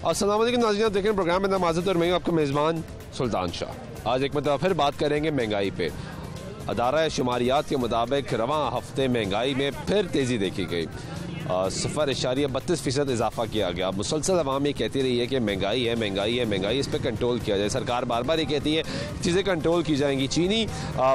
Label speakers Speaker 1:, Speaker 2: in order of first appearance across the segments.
Speaker 1: अस्सलाम वालेकुम नाज़रीन, आप देख रहे हैं प्रोग्राम में नमाज़त और मैं आपका मेज़बान सुल्तान शाह। आज एक मतलब फिर बात करेंगे महंगाई पे। अदारा शुमारियात के मुताबिक रवां हफ्ते महंगाई में फिर तेज़ी देखी गई। 0.32% इजाफा किया गया। मुसलसल अवाम ये कहती रही है कि महंगाई है महंगाई है महंगाई, इस पर कंट्रोल किया जाए। सरकार बार बार ये कहती है चीज़ें कंट्रोल की जाएंगी। चीनी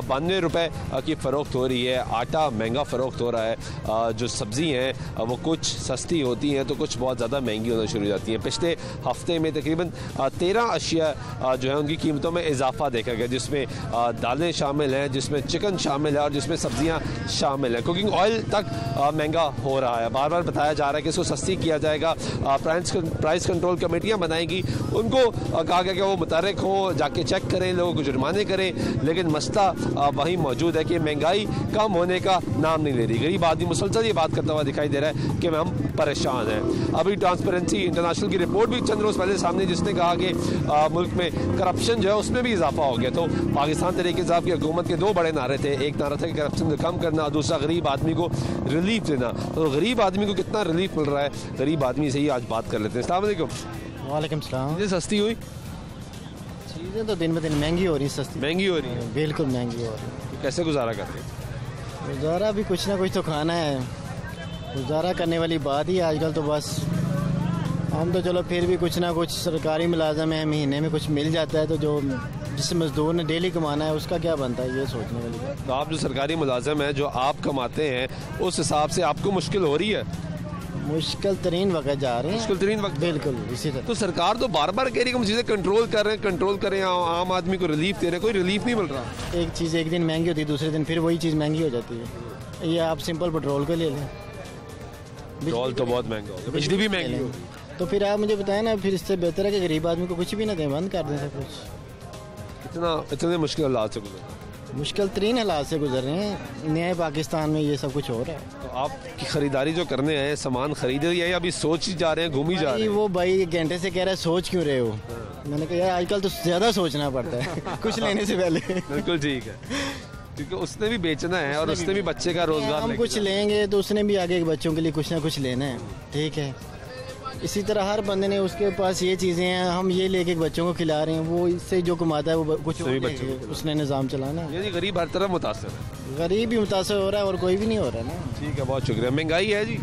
Speaker 1: 92 रुपये की फ़रोख्त हो रही है, आटा महंगा फ़रोख्त हो रहा है, जो सब्ज़ी हैं वो कुछ सस्ती होती हैं तो कुछ बहुत ज़्यादा महंगी होना शुरू हो जाती हैं। पिछले हफ्ते में तकरीबन 13 अशिया जो है उनकी कीमतों में इजाफा देखा गया, जिसमें दालें शामिल हैं, जिसमें चिकन शामिल है और जिसमें सब्ज़ियाँ शामिल हैं। कुकिंग ऑयल तक महंगा हो रहा है। बार बार बताया जा रहा है कि इसको सस्ती किया जाएगा, प्राइस कंट्रोल कमेटियां बनाएंगी, उनको कहा गया कि वो मुतहर्रिक हो, जाके चेक करें, लोगों को जुर्माने करें। लेकिन मसला वही मौजूद है कि महंगाई कम होने का नाम नहीं ले रही। गरीब आदमी मुसलसल ये बात करता हुआ दिखाई दे रहा है कि हम परेशान हैं। अभी ट्रांसपेरेंसी इंटरनेशनल की रिपोर्ट भी चंद रोज़ पहले सामने, जिसने कहा कि मुल्क में करप्शन जो है उसमें भी इजाफा हो गया। तो पाकिस्तान तहरीक इंसाफ की हुकूमत के दो बड़े नारे थे। एक नारा था कि करप्शन को कम करना, दूसरा गरीब आदमी को रिलीफ देना। तो गरीब आदमी को कितना रिलीफ मिल रहा है, गरीब आदमी से ही आज बात कर लेते हैं। अस्सलाम वालेकुम।
Speaker 2: वालेकुम सलाम।
Speaker 1: चीज़ें सस्ती हुई?
Speaker 2: चीज़ें तो दिन ब दिन महंगी हो रही है, सस्ती
Speaker 1: महंगी हो रही है,
Speaker 2: बिल्कुल महंगी हो रही है।
Speaker 1: तो कैसे गुजारा कर रहे हैं?
Speaker 2: गुजारा भी कुछ ना कुछ तो खाना है, गुजारा करने वाली बात ही आजकल। तो बस हम तो चलो फिर भी कुछ ना कुछ सरकारी मुलाजम है, महीने में कुछ मिल जाता है, तो जो जिस मजदूर ने डेली कमाना है उसका क्या बनता है, ये सोचने वाली बात।
Speaker 1: तो आप जो सरकारी मुलाजम हैं, जो आप कमाते हैं, उस हिसाब से आपको मुश्किल हो रही है?
Speaker 2: मुश्किल तरीन वक्त जा रहे हैं,
Speaker 1: मुश्किल तरीन वक्त,
Speaker 2: बिल्कुल इसी तरह।
Speaker 1: तो सरकार तो बार बार कह रही है कि हम चीज़ें कंट्रोल कर रहे हैं, कंट्रोल करें, आम आदमी को रिलीफ दे रहे हैं, कोई रिलीफ नहीं मिल रहा।
Speaker 2: एक चीज़ एक दिन महंगी होती है, दूसरे दिन फिर वही चीज़ महंगी हो जाती है। ये आप सिंपल पेट्रोल को ले लें,
Speaker 1: पेट्रोल तो बहुत महंगा हो, बिजली भी महंगी हो,
Speaker 2: तो फिर आप मुझे बताएं ना, फिर इससे बेहतर है कि गरीब आदमी को कुछ भी ना दें, बंद कर दें सब कुछ।
Speaker 1: इतने मुश्किल हालात से गुजर,
Speaker 2: मुश्किल तरीन हालात से गुजर रहे हैं। नए पाकिस्तान में ये सब कुछ हो रहा है।
Speaker 1: तो आपकी खरीदारी जो करने आए, सामान खरीदे या अभी सोच ही जा रहे हैं, घूम ही जा रहे हैं?
Speaker 2: वो भाई घंटे से कह रहा है सोच क्यों रहे हो। मैंने कहा यार आजकल तो ज़्यादा सोचना पड़ता है कुछ लेने से पहले।
Speaker 1: बिल्कुल ठीक है, क्योंकि उसने भी बेचना है और उसने भी बच्चे का रोजगार।
Speaker 2: हम कुछ लेंगे तो उसने भी आगे के बच्चों के लिए कुछ ना कुछ लेना है, ठीक है। इसी तरह हर बंदे ने, उसके पास ये चीज़ें हैं, हम ये लेके बच्चों को खिला रहे हैं, वो इससे जो कमाता है वो कुछ उसने निज़ाम चलाना है।
Speaker 1: यानी गरीब हर तरफ मुतासर है,
Speaker 2: गरीब भी मुतासर हो रहा है और कोई भी नहीं हो रहा ना।
Speaker 1: ठीक है, बहुत शुक्रिया। महंगाई है जी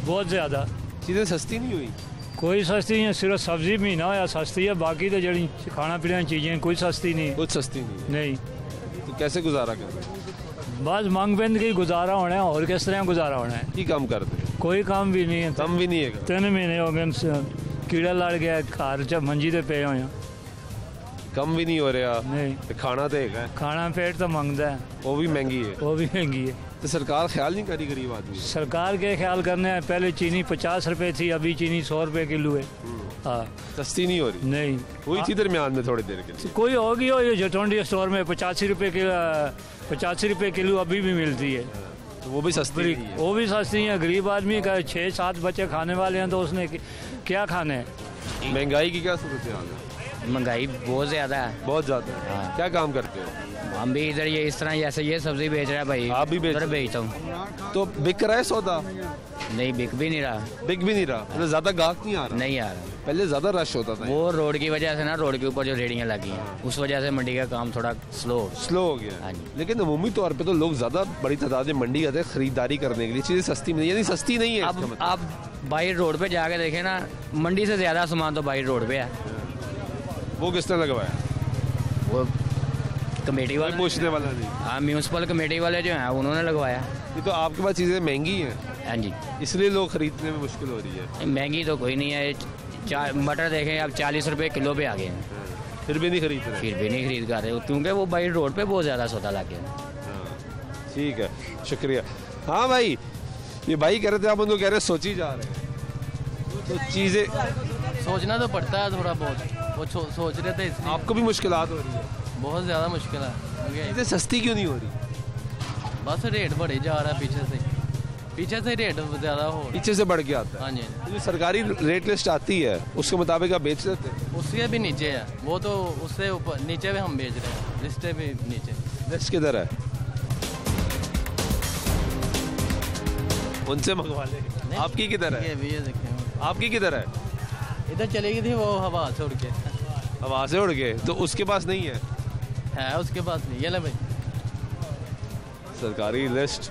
Speaker 3: बहुत ज़्यादा,
Speaker 1: चीज़ें सस्ती नहीं हुई?
Speaker 3: कोई सस्ती नहीं है, सिर्फ सब्जी महीना होया सस्ती है, बाकी तो जड़ी खाना पीने चीज़ें कोई सस्ती नहीं,
Speaker 1: कुछ सस्ती नहीं।
Speaker 3: तो
Speaker 1: कैसे गुजारा कर रहे हैं?
Speaker 3: बस मंग बिंद के गुजारा होना है, और किस तरह गुजारा होना है।
Speaker 1: की काम करते हैं?
Speaker 3: कोई काम भी नहीं है,
Speaker 1: कम भी नहीं है।
Speaker 3: 3 महीने हो गए कीड़ा लड़ गया, घर च मंजी ते पे होया,
Speaker 1: कम भी नहीं हो रहा।
Speaker 3: नहीं,
Speaker 1: खाना तो है,
Speaker 3: खाना पेट तो मंगता है,
Speaker 1: वो भी महंगी है,
Speaker 3: वो भी महंगी है।
Speaker 1: तो सरकार ख्याल नहीं करी गरीब आदमी?
Speaker 3: सरकार के ख्याल करने है, पहले चीनी 50 रुपए थी, अभी चीनी 100 रुपए किलो है। हाँ,
Speaker 1: सस्ती नहीं हो रही?
Speaker 3: नहीं
Speaker 1: हुई थी दरमियान में थोड़ी देर के लिए,
Speaker 3: कोई होगी हो, ये जटोंडी स्टोर में 85 रुपए किलो अभी भी मिलती है,
Speaker 1: तो वो भी सस्ती नहीं है।
Speaker 3: वो भी सस्ती है। गरीब आदमी का 6-7 बच्चे खाने वाले हैं, तो उसने क्या खाने हैं।
Speaker 1: महंगाई की क्या सूरत हाल है?
Speaker 4: महंगाई बहुत ज़्यादा है,
Speaker 1: बहुत ज़्यादा है।
Speaker 4: हाँ।
Speaker 1: क्या काम करते हो?
Speaker 4: हम भी इधर ये इस तरह जैसे ये सब्जी बेच रहा है भाई।
Speaker 1: आप भी
Speaker 4: बेचता हूँ।
Speaker 1: तो बिक रहा है सौदा?
Speaker 4: नहीं, बिक भी नहीं रहा।
Speaker 1: बिक भी नहीं रहा, मतलब ज्यादा गाहक नहीं आ रहा?
Speaker 4: नहीं आ रहा।
Speaker 1: पहले ज्यादा रश होता था।
Speaker 4: वो रोड की वजह से ना, रोड के ऊपर जो रेहड़ियाँ लगी हैं उस वजह से मंडी का काम थोड़ा स्लो
Speaker 1: हो गया।
Speaker 4: हाँ जी।
Speaker 1: लेकिन अमूमी तौर पे तो लोग ज्यादा बड़ी तादाद में मंडी आते हैं खरीदारी करने के लिए, चीजें सस्ती नहीं, यानी सस्ती नहीं है।
Speaker 4: अब आप बाहर रोड पे जाके देखें ना, मंडी से ज्यादा सामान तो बाहर रोड पे है।
Speaker 1: वो किसने लगवाया?
Speaker 4: वो कमेटी वाले,
Speaker 1: पूछने वाला नहीं।
Speaker 4: हाँ, म्यूनसिपल कमेटी वाले जो हैं उन्होंने लगवाया।
Speaker 1: ये तो आपके पास चीजें महंगी हैं?
Speaker 4: हाँ जी,
Speaker 1: इसलिए लोग खरीदने में मुश्किल हो रही है।
Speaker 4: महंगी तो कोई नहीं है। मटर देखें अब 40 रुपए किलो पे आ गए हैं,
Speaker 1: फिर भी नहीं खरीद रहे?
Speaker 4: फिर भी नहीं खरीद कर रहे, क्योंकि वो बाहर रोड पे बहुत ज्यादा सौदा लग गया।
Speaker 1: ठीक है, शुक्रिया। हाँ भाई, ये भाई कह रहे थे, आप उनको कह रहे सोची जा रहे हैं, तो चीजें
Speaker 5: सोचना तो पड़ता है थोड़ा बहुत, वो सोच रहे थे इसलिए।
Speaker 1: आपको भी मुश्किलात हो रही है?
Speaker 5: बहुत ज़्यादा मुश्किल है।
Speaker 1: चीजें सस्ती क्यों नहीं हो रही?
Speaker 5: बस रेट बढ़े जा रहा है, पीछे से रेट ज़्यादा हो,
Speaker 1: पीछे से बढ़ के आता है।
Speaker 5: हाँ जी।
Speaker 1: जो सरकारी रेट लिस्ट आती है उसके मुताबिक आप बेच लेते हैं?
Speaker 5: उसके भी नीचे है वो, तो उससे ऊपर नीचे भी हम बेच रहे हैं, लिस्टें भी नीचे।
Speaker 1: लिस्ट किधर है? उनसे मंगवा ले। आपकी किधर है?
Speaker 5: ये देखें,
Speaker 1: आपकी किधर है?
Speaker 5: इधर चली गई थी वो हवा से उड़ के।
Speaker 1: हवा से उड़ के, तो उसके पास नहीं
Speaker 5: है उसके पास नहीं। ये ले भाई
Speaker 1: सरकारी लिस्ट,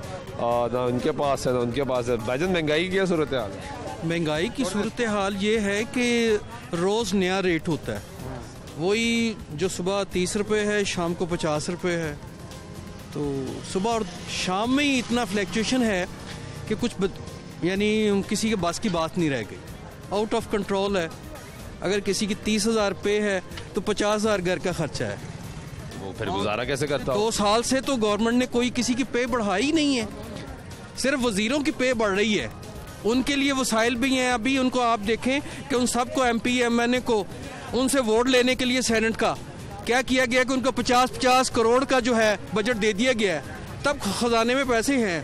Speaker 1: ना उनके पास है ना उनके पास है। भाईजान महंगाई की क्या सूरत हाल है?
Speaker 6: महंगाई की सूरत हाल ये है कि रोज़ नया रेट होता है। वही जो सुबह 30 रुपये है, शाम को 50 रुपये है। तो सुबह और शाम में ही इतना फ्लैक्चुएशन है कि यानी किसी के बस की बात नहीं रह गई, आउट ऑफ कंट्रोल है। अगर किसी की 30,000 पे है तो 50,000 घर का खर्चा है।
Speaker 1: वो फिर गुजारा कैसे करता हो?
Speaker 6: 2 साल से तो गवर्नमेंट ने कोई किसी की पे बढ़ाई ही नहीं है, सिर्फ वजीरों की पे बढ़ रही है। उनके लिए वसाइल भी हैं। अभी उनको आप देखें कि उन सबको MP MNA को उनसे वोट लेने के लिए सेनेट का क्या किया गया कि उनको 50-50 करोड़ का जो है बजट दे दिया गया है, तब खजाने में पैसे हैं।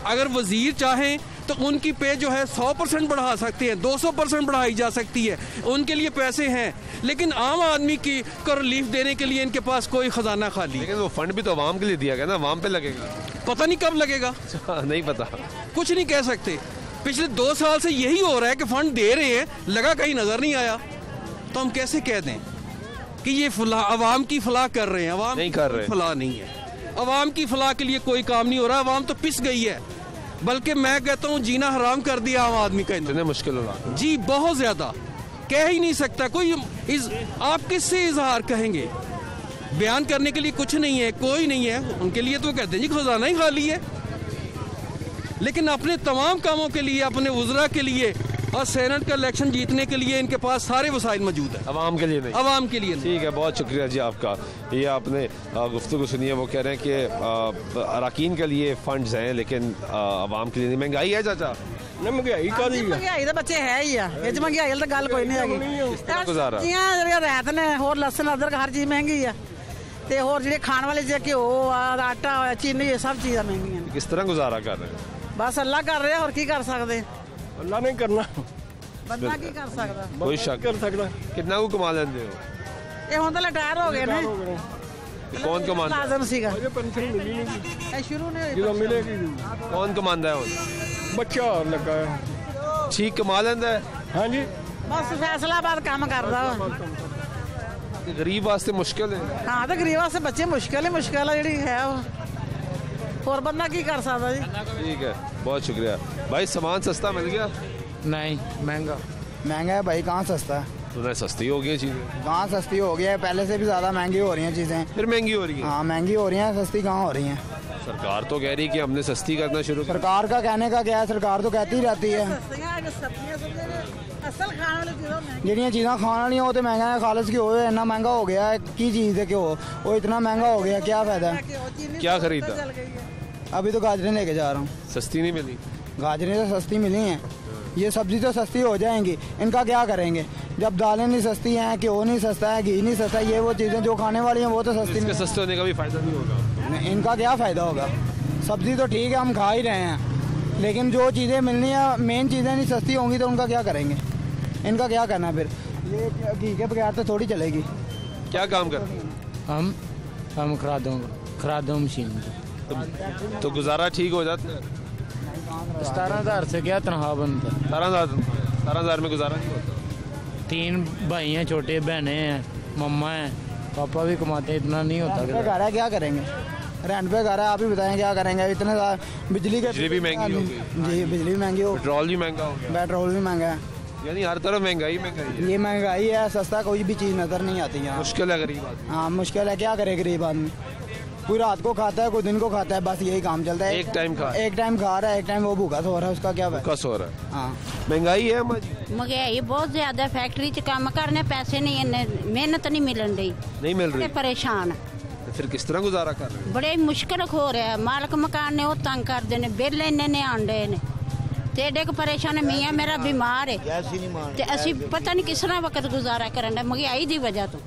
Speaker 6: अगर वजीर चाहें तो उनकी पे जो है 100% बढ़ा सकते हैं, 200% बढ़ाई जा सकती है, उनके लिए पैसे हैं। लेकिन आम आदमी को रिलीफ देने के लिए इनके पास कोई खजाना खाली।
Speaker 1: लेकिन वो फंड भी तो अवाम के लिए दिया गया ना, अवाम पे लगेगा।
Speaker 6: पता नहीं कब लगेगा,
Speaker 1: नहीं पता,
Speaker 6: कुछ नहीं कह सकते। पिछले 2 साल से यही हो रहा है कि फंड दे रहे हैं, लगा कहीं नजर नहीं आया। तो हम कैसे कह दें कि ये अवाम की फलाह कर रहे हैं? अवाम
Speaker 1: नहीं कर रहे,
Speaker 6: फलाह नहीं है। अवाम की फलाह के लिए कोई काम नहीं हो रहा। अवाम तो पिस गई है, बल्कि मैं कहता हूँ जीना हराम कर दिया आम आदमी का।
Speaker 1: इतने मुश्किल हो
Speaker 6: जी बहुत ज्यादा, कह ही नहीं सकता कोई। आप किससे इजहार कहेंगे? बयान करने के लिए कुछ नहीं है, कोई नहीं है। उनके लिए तो कहते हैं जी खजाना ही खाली है। लेकिन अपने तमाम कामों के लिए, अपने वज़रा के लिए और सेनेट का इलेक्शन जीतने के लिए इनके पास सारे वसाइल मौजूद है।
Speaker 1: अवाम के लिए नहीं,
Speaker 6: अवाम के लिए नहीं।
Speaker 1: ठीक है, बहुत शुक्रिया जी आपका। ये आपने गुफ्तगू सुनी है। वो कह रहे हैं कि अरकान के लिए फंड्स हैं लेकिन अवाम के लिए नहीं। महंगाई है चाचा?
Speaker 6: नहीं महंगाई
Speaker 7: महंगाई तो बच्चे है ही है, महंगाई तो गल कोई नहीं है।
Speaker 1: गुजारा
Speaker 7: रहत ने होर लसन अदरक हर चीज महंगी है, ते होर जेह्ड़े खाने वाले जे घ्यो आटा चीनी ये सब चीज़ां महंगियां।
Speaker 1: किस तरह गुजारा कर रहे हैं?
Speaker 7: बस अल्लाह कर रहे और की कर सकते?
Speaker 6: अल्लाह नहीं करना,
Speaker 7: बंदा की कर सकता?
Speaker 1: कोई शक
Speaker 6: कर सकता।
Speaker 1: कितना को कमा लेंदे हो?
Speaker 7: ये हुण तां रिटायर हो गए ने।
Speaker 1: कौन कमांदा?
Speaker 7: लाजम सीगा,
Speaker 6: पेंशन मिली नहीं,
Speaker 7: ये शुरू ने
Speaker 6: जो मिलेगी।
Speaker 1: कौन कमांदा है हुण?
Speaker 6: बच्चा लगा है।
Speaker 1: ठीक कमा लेंदा है?
Speaker 6: हाँ जी,
Speaker 7: बस फैसलाबाद काम करदा वा।
Speaker 1: गरीब वास्ते मुश्किल है।
Speaker 7: हाँ तो गरीब वास्ते बच्चे मुश्किल है जी है वो, और बंदा की कर सकता जी।
Speaker 1: ठीक है, बहुत शुक्रिया भाई। सामान सस्ता मिल गया?
Speaker 4: नहीं, महंगा
Speaker 2: है भाई, कहाँ सस्ता है?
Speaker 1: तो सस्ती हो गई चीजें?
Speaker 2: कहाँ सस्ती हो गई है, पहले से भी ज़्यादा महंगी हो रही हैं चीज़ें।
Speaker 1: फिर महंगी हो रही है?
Speaker 2: हाँ महंगी हो रही हैं, सस्ती कहाँ हो रही हैं?
Speaker 1: सरकार तो कह रही है कि हमने सस्ती करना शुरू कर।
Speaker 2: सरकार का कहने का क्या है, सरकार तो कहती ही रहती है ਜਿਹੜੀਆਂ ਚੀਜ਼ਾਂ ਖਾਣ ਵਾਲੀਆਂ ਉਹ ਤੇ ਮਹਿੰਗਾ ਹੈ। ਖਾਲਸ घ्यो इतना महंगा हो गया है, की चीज़ है घ्यो वो इतना महंगा हो गया, क्या फ़ायदा?
Speaker 1: क्या खरीदा?
Speaker 2: अभी तो गाजरें लेके जा रहा हूँ।
Speaker 1: सस्ती नहीं मिली?
Speaker 2: गाजरें तो सस्ती मिली हैं, ये सब्जी तो सस्ती हो जाएंगी, इनका क्या करेंगे? जब दालें नहीं सस्ती हैं, घ्यो नहीं सस्ता है, घी नहीं सस्ता, ये वो चीज़ें जो खाने वाली हैं वो तो सस्ती नहीं।
Speaker 1: सस्ते होने का भी फ़ायदा नहीं होगा।
Speaker 2: इनका क्या फ़ायदा होगा? सब्जी तो ठीक है हम खा ही रहे हैं, लेकिन जो चीज़ें मिलनी है, मेन चीज़ें नहीं सस्ती होंगी तो उनका क्या करेंगे? इनका क्या करना फिर? ये घी के बगैर तो थोड़ी चलेगी।
Speaker 1: क्या काम करते हैं?
Speaker 4: हम खरा दूँ मशीन।
Speaker 1: तो गुजारा ठीक हो जाता है?
Speaker 4: 17,000 से क्या तनख्वाह बनता है?
Speaker 1: 17,000 में गुजारा नहीं होता।
Speaker 4: 3 भाई हैं, छोटे बहनें हैं, मम्मा हैं, पापा भी कमाते हैं, इतना नहीं होता।
Speaker 2: घर है, क्या करेंगे? रेंट पे घर है, आप ही बताएं क्या करेंगे? इतने बिजली
Speaker 1: भी महंगी हो गई।
Speaker 2: जी बिजली भी महंगी हो,
Speaker 1: पेट्रोल भी महंगा हो गया।
Speaker 2: पेट्रोल भी महंगा है,
Speaker 1: यानी हर तरफ महंगाई है।
Speaker 2: ये महंगाई है, सस्ता कोई भी चीज़ नज़र नहीं आती यहाँ।
Speaker 1: मुश्किल है गरीब आदमी।
Speaker 2: हाँ मुश्किल है, क्या करे गरीब आदमी? कोई रात को खाता है, कोई दिन को खाता है, बस यही काम चलता है।
Speaker 1: एक टाइम खा
Speaker 2: रहा है, एक टाइम वो भूखा सो रहा है, उसका क्या
Speaker 1: कस हो रहा है?
Speaker 2: हाँ
Speaker 1: महंगाई है।
Speaker 8: महंगाई बहुत ज्यादा, फैक्ट्री च काम करने पैसे नहीं, मेहनत नहीं मिलन रही,
Speaker 1: नहीं मिल रही,
Speaker 8: परेशान।
Speaker 1: फिर किस तरह गुजारा कर रहे हैं?
Speaker 8: बड़े मुश्किल हो रहा है। मालक मकान ने वो तंग करते ने, बिल इन्ने ने आंडे ने, ते एडे को परेशान है। मियाँ मेरा बीमार है ते असी पता नहीं किस तरह वक्त गुजारा करन दे महंगाई दी वजह तो।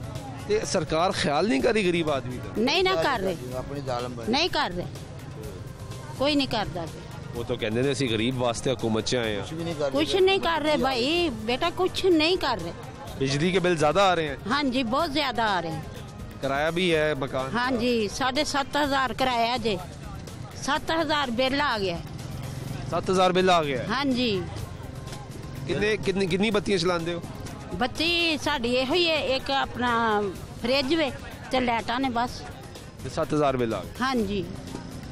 Speaker 1: सरकार ख्याल नहीं करी गरीब आदमी का?
Speaker 8: नहीं ना कर रहे, नहीं कर रहे, कोई नहीं करता।
Speaker 1: वो तो कहते हैं ਅਸੀਂ गरीब वास्ते हुकूमत से आए हैं।
Speaker 8: कुछ नहीं कर रहे भाई, बेटा कुछ नहीं कर रहे।
Speaker 1: बिजली के बिल ज्यादा आ रहे हैं?
Speaker 8: हाँ जी बहुत ज्यादा आ रहे हैं।
Speaker 1: किराया भी है मकान?
Speaker 8: हाँ जी 7,500 किराया जे, 7,000 बिल आ गया।
Speaker 1: 7,000 बिल आ गया?
Speaker 8: हाँ जी।
Speaker 1: कितनी बत्तियां चलाते हो?
Speaker 8: ਬੱਤੀ ਸਾਡੀ ਇਹੋ ਹੀ ਹੈ, ਇੱਕ ਆਪਣਾ ਫ੍ਰਿਜ ਵੇ ਤੇ ਲਾਈਟਾਂ ਨੇ ਬਸ।
Speaker 1: 7,000 ਬਿੱਲ ਆ ਗਿਆ।
Speaker 8: ਹਾਂਜੀ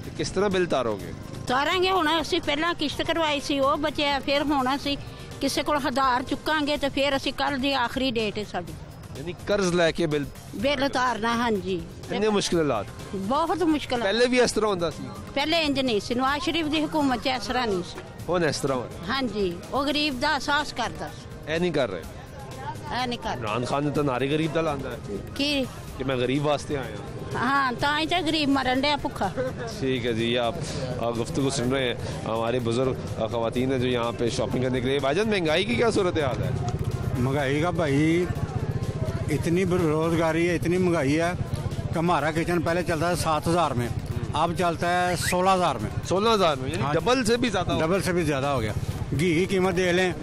Speaker 1: ਤੇ ਕਿਸ ਤਰ੍ਹਾਂ ਬਿੱਲ ਤਾਰੋਗੇ?
Speaker 8: ਤਾਰਾਂਗੇ ਹੁਣ। ਅਸੀਂ ਪਹਿਲਾਂ ਕਿਸ਼ਤ ਕਰਵਾਈ ਸੀ, ਉਹ ਬਚਿਆ। ਫਿਰ ਹੁਣ ਅਸੀਂ ਕਿਸੇ ਕੋਲ ਹਜ਼ਾਰ ਚੁੱਕਾਂਗੇ ਤੇ ਫਿਰ ਅਸੀਂ ਕੱਲ ਦੀ ਆਖਰੀ ਡੇਟ ਹੈ ਸਾਡੀ।
Speaker 1: ਯਾਨੀ ਕਰਜ਼ ਲੈ ਕੇ ਬਿੱਲ
Speaker 8: ਤਾਰਨਾ। ਹਾਂਜੀ
Speaker 1: ਇੰਨੇ ਮੁਸ਼ਕਿਲ ਹਾਲਾਤ
Speaker 8: ਬਹੁਤ ਮੁਸ਼ਕਿਲ ਹੈ।
Speaker 1: ਪਹਿਲੇ ਵੀ ਇਸ ਤਰ੍ਹਾਂ ਹੁੰਦਾ ਸੀ?
Speaker 8: ਪਹਿਲੇ ਇੰਜ ਨਹੀਂ ਸੀ, ਨਵਾਜ਼ ਸ਼ਰੀਫ ਦੀ ਹਕੂਮਤ 'ਚ ਇਸ ਤਰ੍ਹਾਂ ਨਹੀਂ ਸੀ।
Speaker 1: ਹੁਣ ਇਸ ਤਰ੍ਹਾਂ ਹੋ ਰਿਹਾ?
Speaker 8: ਹਾਂਜੀ, ਉਹ ਗਰੀਬ ਦਾ ਅਹਿਸਾਸ ਕਰਦਾ ਸੀ।
Speaker 1: ਇਹ ਨਹੀਂ ਕਰ ਰਹੇ।
Speaker 8: ਇਹ ਨਹੀਂ ਕਰਦਾ।
Speaker 1: इमरान खान ने तो नारे गरीब का लांदा है
Speaker 8: ਕੀ
Speaker 1: कि मैं गरीब वास्ते आया हूँ।
Speaker 8: ਹਾਂ, ਤਾਂ ਹੀ ਤਾਂ ਗਰੀਬ ਮਰਨ ਡਿਆ ਭੁੱਖਾ।
Speaker 1: ठीक है जी, ये आप गुफ्तगू सुन रहे हैं हमारे बुजुर्ग ख़वातीन हैं जो यहाँ पे शॉपिंग करने के लिए। भाईजान महंगाई की क्या सूरत हाल है?
Speaker 9: महंगाई का भाई इतनी बेरोजगारी है, इतनी महंगाई है कि हमारा किचन पहले चलता है 7,000 में, अब चलता है 16,000 में।
Speaker 1: 16,000 में? यानी
Speaker 9: हाँ,
Speaker 1: डबल से भी ज़्यादा?
Speaker 9: डबल से भी ज़्यादा हो गया। घी की कीमत देख लें,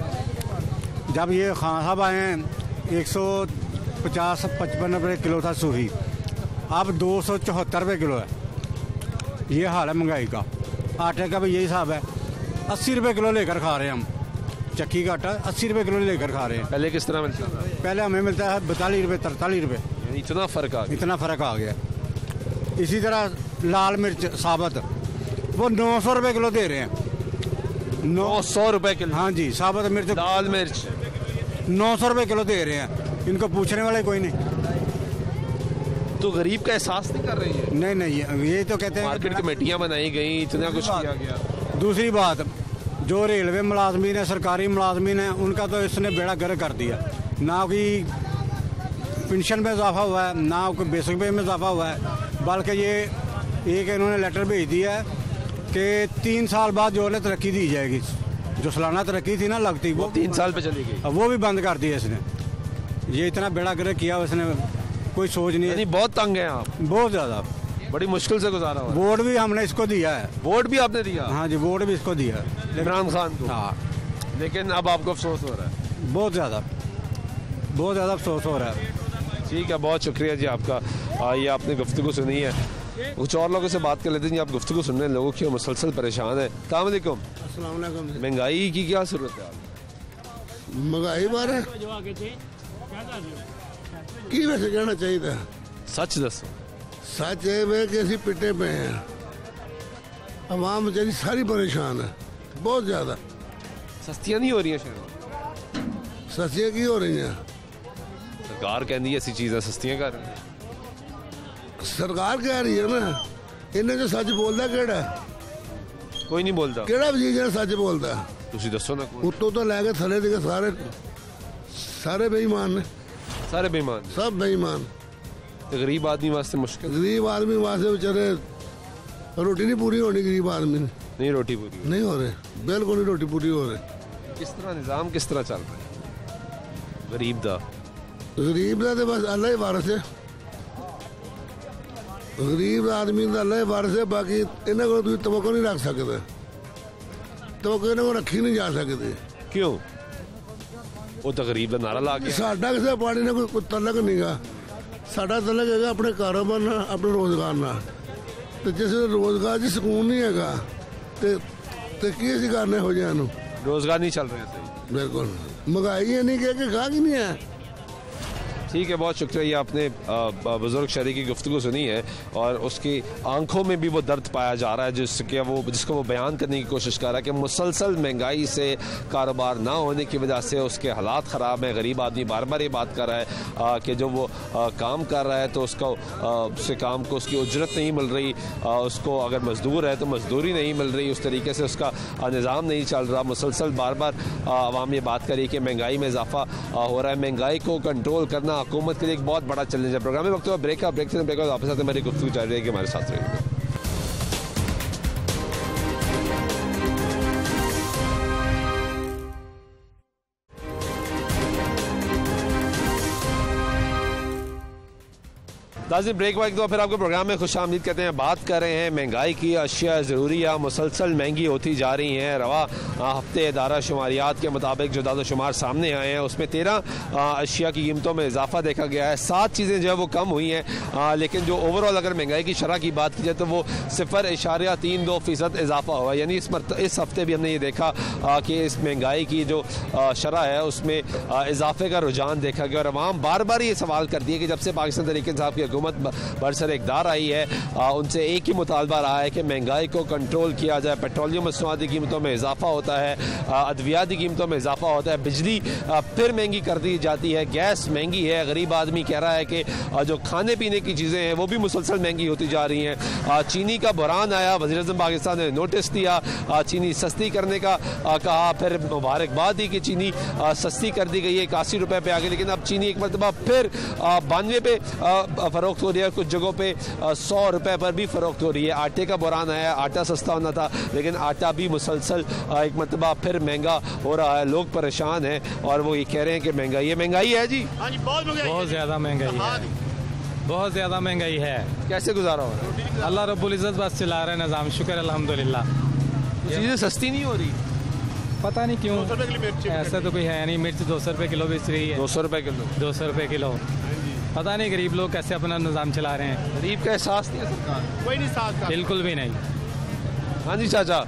Speaker 9: जब ये खान साहब आए हैं 150-55 रुपये किलो था सूही, अब 274 रुपये किलो है। ये हाल है महंगाई का। आटे का भी यही हिसाब है, 80 रुपये किलो लेकर खा रहे हैं हम। चक्की का आटा 80 रुपये किलो लेकर खा रहे हैं।
Speaker 1: पहले किस तरह मिलता था?
Speaker 9: पहले हमें मिलता है 42 रुपये 43 रुपये।
Speaker 1: इतना फ़र्क आ गया?
Speaker 9: इतना फ़र्क आ गया। इसी तरह लाल मिर्च साबुत वो 900 रुपये किलो दे रहे हैं।
Speaker 1: 900 रुपये किलो?
Speaker 9: हाँ जी, साबुत मिर्च,
Speaker 1: लाल मिर्च
Speaker 9: 900 रुपये किलो दे रहे हैं। इनको पूछने वाले कोई नहीं।
Speaker 1: तो गरीब का एहसास नहीं कर रही है?
Speaker 9: नहीं, ये तो कहते हैं
Speaker 1: मार्केट कमेटियाँ बनाई गई, इतना कुछ किया गया।
Speaker 9: दूसरी बात, जो रेलवे मुलाजमीन है, सरकारी मुलाजमीन है, उनका तो इसने बेड़ा गर्क कर दिया। ना कोई पेंशन में इजाफा हुआ है, ना कोई बेसिक पे में इजाफा हुआ है, बल्कि ये एक इन्होंने लेटर भेज दिया है कि 3 साल बाद जो है तरक्की दी जाएगी। जो सालाना तरक्की थी ना लगती, वो
Speaker 1: 3 साल पे चली गई।
Speaker 9: वो भी बंद कर दिया इसने। ये इतना बेड़ा गर्क किया उसने, कोई सोच नहीं है।
Speaker 1: बहुत तंग है आप?
Speaker 9: बहुत ज़्यादा,
Speaker 1: बड़ी मुश्किल से गुजारा हुआ।
Speaker 9: वोट भी हमने इसको दिया है।
Speaker 1: वोट भी आपने दिया?
Speaker 9: हाँ जी, वोट भी इसको दिया है,
Speaker 1: इमरान खान को।
Speaker 9: हाँ,
Speaker 1: लेकिन अब आपको अफसोस हो रहा है?
Speaker 9: बहुत ज़्यादा अफसोस हो रहा है।
Speaker 1: ठीक है, बहुत शुक्रिया जी आपका। ये आपने गुफ्तगू सुनी है। कुछ और लोगों से बात कर लेते हैं जी। आप गुफ्तगू सुन रहे हैं, लोगों की मुसलसल परेशान है। अस्सलाम वालेकुम। महंगाई की क्या सूरत है?
Speaker 10: महंगाई बारे की वैसे कहना चाहिए?
Speaker 1: सच दसो।
Speaker 10: सच है वे कि असी पिटे पे हैं। आवाम बेचारी सारी परेशान है, बहुत ज्यादा।
Speaker 1: सस्तियां नहीं हो रही हैं?
Speaker 10: सस्तियां की हो रही हैं?
Speaker 1: सरकार कहती है ऐसी चीज़ें सस्तियां कर रही है।
Speaker 10: सरकार कह रही है ना, इन्हें जो सच बोलता केड़ा?
Speaker 1: कोई नहीं बोलता।
Speaker 10: केड़ा वजीर सच बोलता?
Speaker 1: तुसी दसो ना।
Speaker 10: उत्तों तो लैके थले तक सारे बेईमान ने।
Speaker 1: सारे बेईमान? सब
Speaker 10: बेईमान।
Speaker 1: गरीब आदमी वास्ते मुश्किल?
Speaker 10: गरीब आदमी वास्ते बेचारे रोटी नहीं पूरी होनी। गरीब आदमी
Speaker 1: नहीं रोटी पूरी
Speaker 10: नहीं हो रहे, बिल्कुल नहीं रोटी पूरी हो रही।
Speaker 1: किस तरह निज़ाम किस तरह चल रहा है गरीब दा?
Speaker 10: गरीब का तो बस अल्लाह ही वारस है। गरीब आदमी का अल्लाह ही वारस है। बाकी इन्हें को तुम तवक्को नहीं रख सकते। तवक्को इन्हें को रखी नहीं जा सकती।
Speaker 1: क्यों? वो तो गरीब का नारा ला के।
Speaker 10: साडा किसी पार्टी ने कोई तलक नहीं गा। साडा तलक है अपने कारोबार ना, अपने रोजगार ना। तो जिस रोजगार च सुकून नहीं है तो की असी करने हो जाए?
Speaker 1: रोजगार नहीं चल रहे सही?
Speaker 10: बिल्कुल। महंगाई है नहीं कि गाहक ही नहीं है।
Speaker 1: ठीक है, बहुत शुक्रिया। ये आपने बुजुर्ग शहरी की गुफ्तगू सुनी है और उसकी आंखों में भी वो दर्द पाया जा रहा है जिसको वो बयान करने की कोशिश कर रहा है कि मुसलसल महंगाई से कारोबार ना होने की वजह से उसके हालात ख़राब हैं। गरीब आदमी बार बार ये बात कर रहा है कि जो वो काम कर रहा है तो उससे काम को उसकी उजरत नहीं मिल रही। उसको अगर मजदूर है तो मजदूरी नहीं मिल रही। उस तरीके से उसका निज़ाम नहीं चल रहा। मुसलसल बार बार आवाम ये बात करी कि महंगाई में इजाफा हो रहा है। महंगाई को कंट्रोल करना हुकूमत के लिए एक बहुत बड़ा चैलेंज है। प्रोग्राम में वक्त ब्रेक से वापस आते हमारी गुफ्तगू जारी रहेगी। हमारे साथ रहेगी। नाज़रीन ब्रेक वाइक तो फिर आपके प्रोग्राम में खुश आमदीद कहते हैं। बात कर रहे हैं महंगाई की। अशिया ज़रूरिया मुसलसल महंगी होती जा रही हैं। रवा हफ्ते इदारा शुमारियात के मुताबिक जो दादा शुमार सामने आए हैं उसमें 13 अशिया की कीमतों में इजाफा देखा गया है। 7 चीज़ें जो है वो कम हुई हैं, लेकिन जो ओवरऑल अगर महंगाई की शरह की बात की जाए तो वो 0.32% इजाफा हुआ। यानी इस हफ्ते भी हमने ये देखा कि इस महंगाई की जो शरह है उसमें इजाफे का रुझान देखा गया। और अवाम बार बार ये सवाल करती है कि जब से पाकिस्तान तहरीक इंसाफ की हुकूमत बरसर इक़्तिदार आई है उनसे एक ही मुतालबा रहा है कि महंगाई को कंट्रोल किया जाए। पेट्रोलियम मसनूआत की कीमतों में इजाफा होता है, अद्वियात की कीमतों में इजाफा होता है, बिजली फिर महंगी कर दी जाती है, गैस महंगी है। गरीब आदमी कह रहा है कि जो खाने पीने की चीज़ें हैं वो भी मुसलसल महंगी होती जा रही हैं। चीनी का बहरान आया, वज़ीर-ए-आज़म पाकिस्तान ने नोटिस दिया, चीनी सस्ती करने का कहा, फिर मुबारकबाद दी कि चीनी सस्ती कर दी गई है, 81 रुपये पे आ गई। लेकिन अब चीनी एक मरतबा फिर 92 पे फ़रोख्त हो रही है, कुछ जगहों पे 100 रुपये पर भी फ़रोख्त हो रही है। आटे का बहरान आया, आटा सस्ता होना था लेकिन आटा भी मुसलसल एक मरतबा फिर महंगा हो रहा है। लोग परेशान हैं और वो ये कह रहे हैं कि महंगाई है जी। हाँ जी,
Speaker 11: बहुत ज़्यादा महंगाई है, बहुत ज़्यादा महंगाई है।
Speaker 1: कैसे गुजारा हो रहा है?
Speaker 11: अल्लाह रब्बुल इज़्ज़त बस चला रहे निज़ाम, शुक्र अल्हम्दुलिल्लाह।
Speaker 1: चीज़ें सस्ती नहीं हो रही,
Speaker 11: पता नहीं क्यों, ऐसा तो कोई है नहीं। मिर्च 200 रुपये किलो बेच रही है,
Speaker 1: 200 रुपये किलो,
Speaker 11: 200 रुपये किलो। पता नहीं गरीब लोग कैसे अपना निज़ाम चला रहे हैं।
Speaker 1: गरीब का एहसास नहीं है सरकार,
Speaker 12: कोई नहीं साथ,
Speaker 11: बिल्कुल भी नहीं।
Speaker 1: हाँ जी चाचा,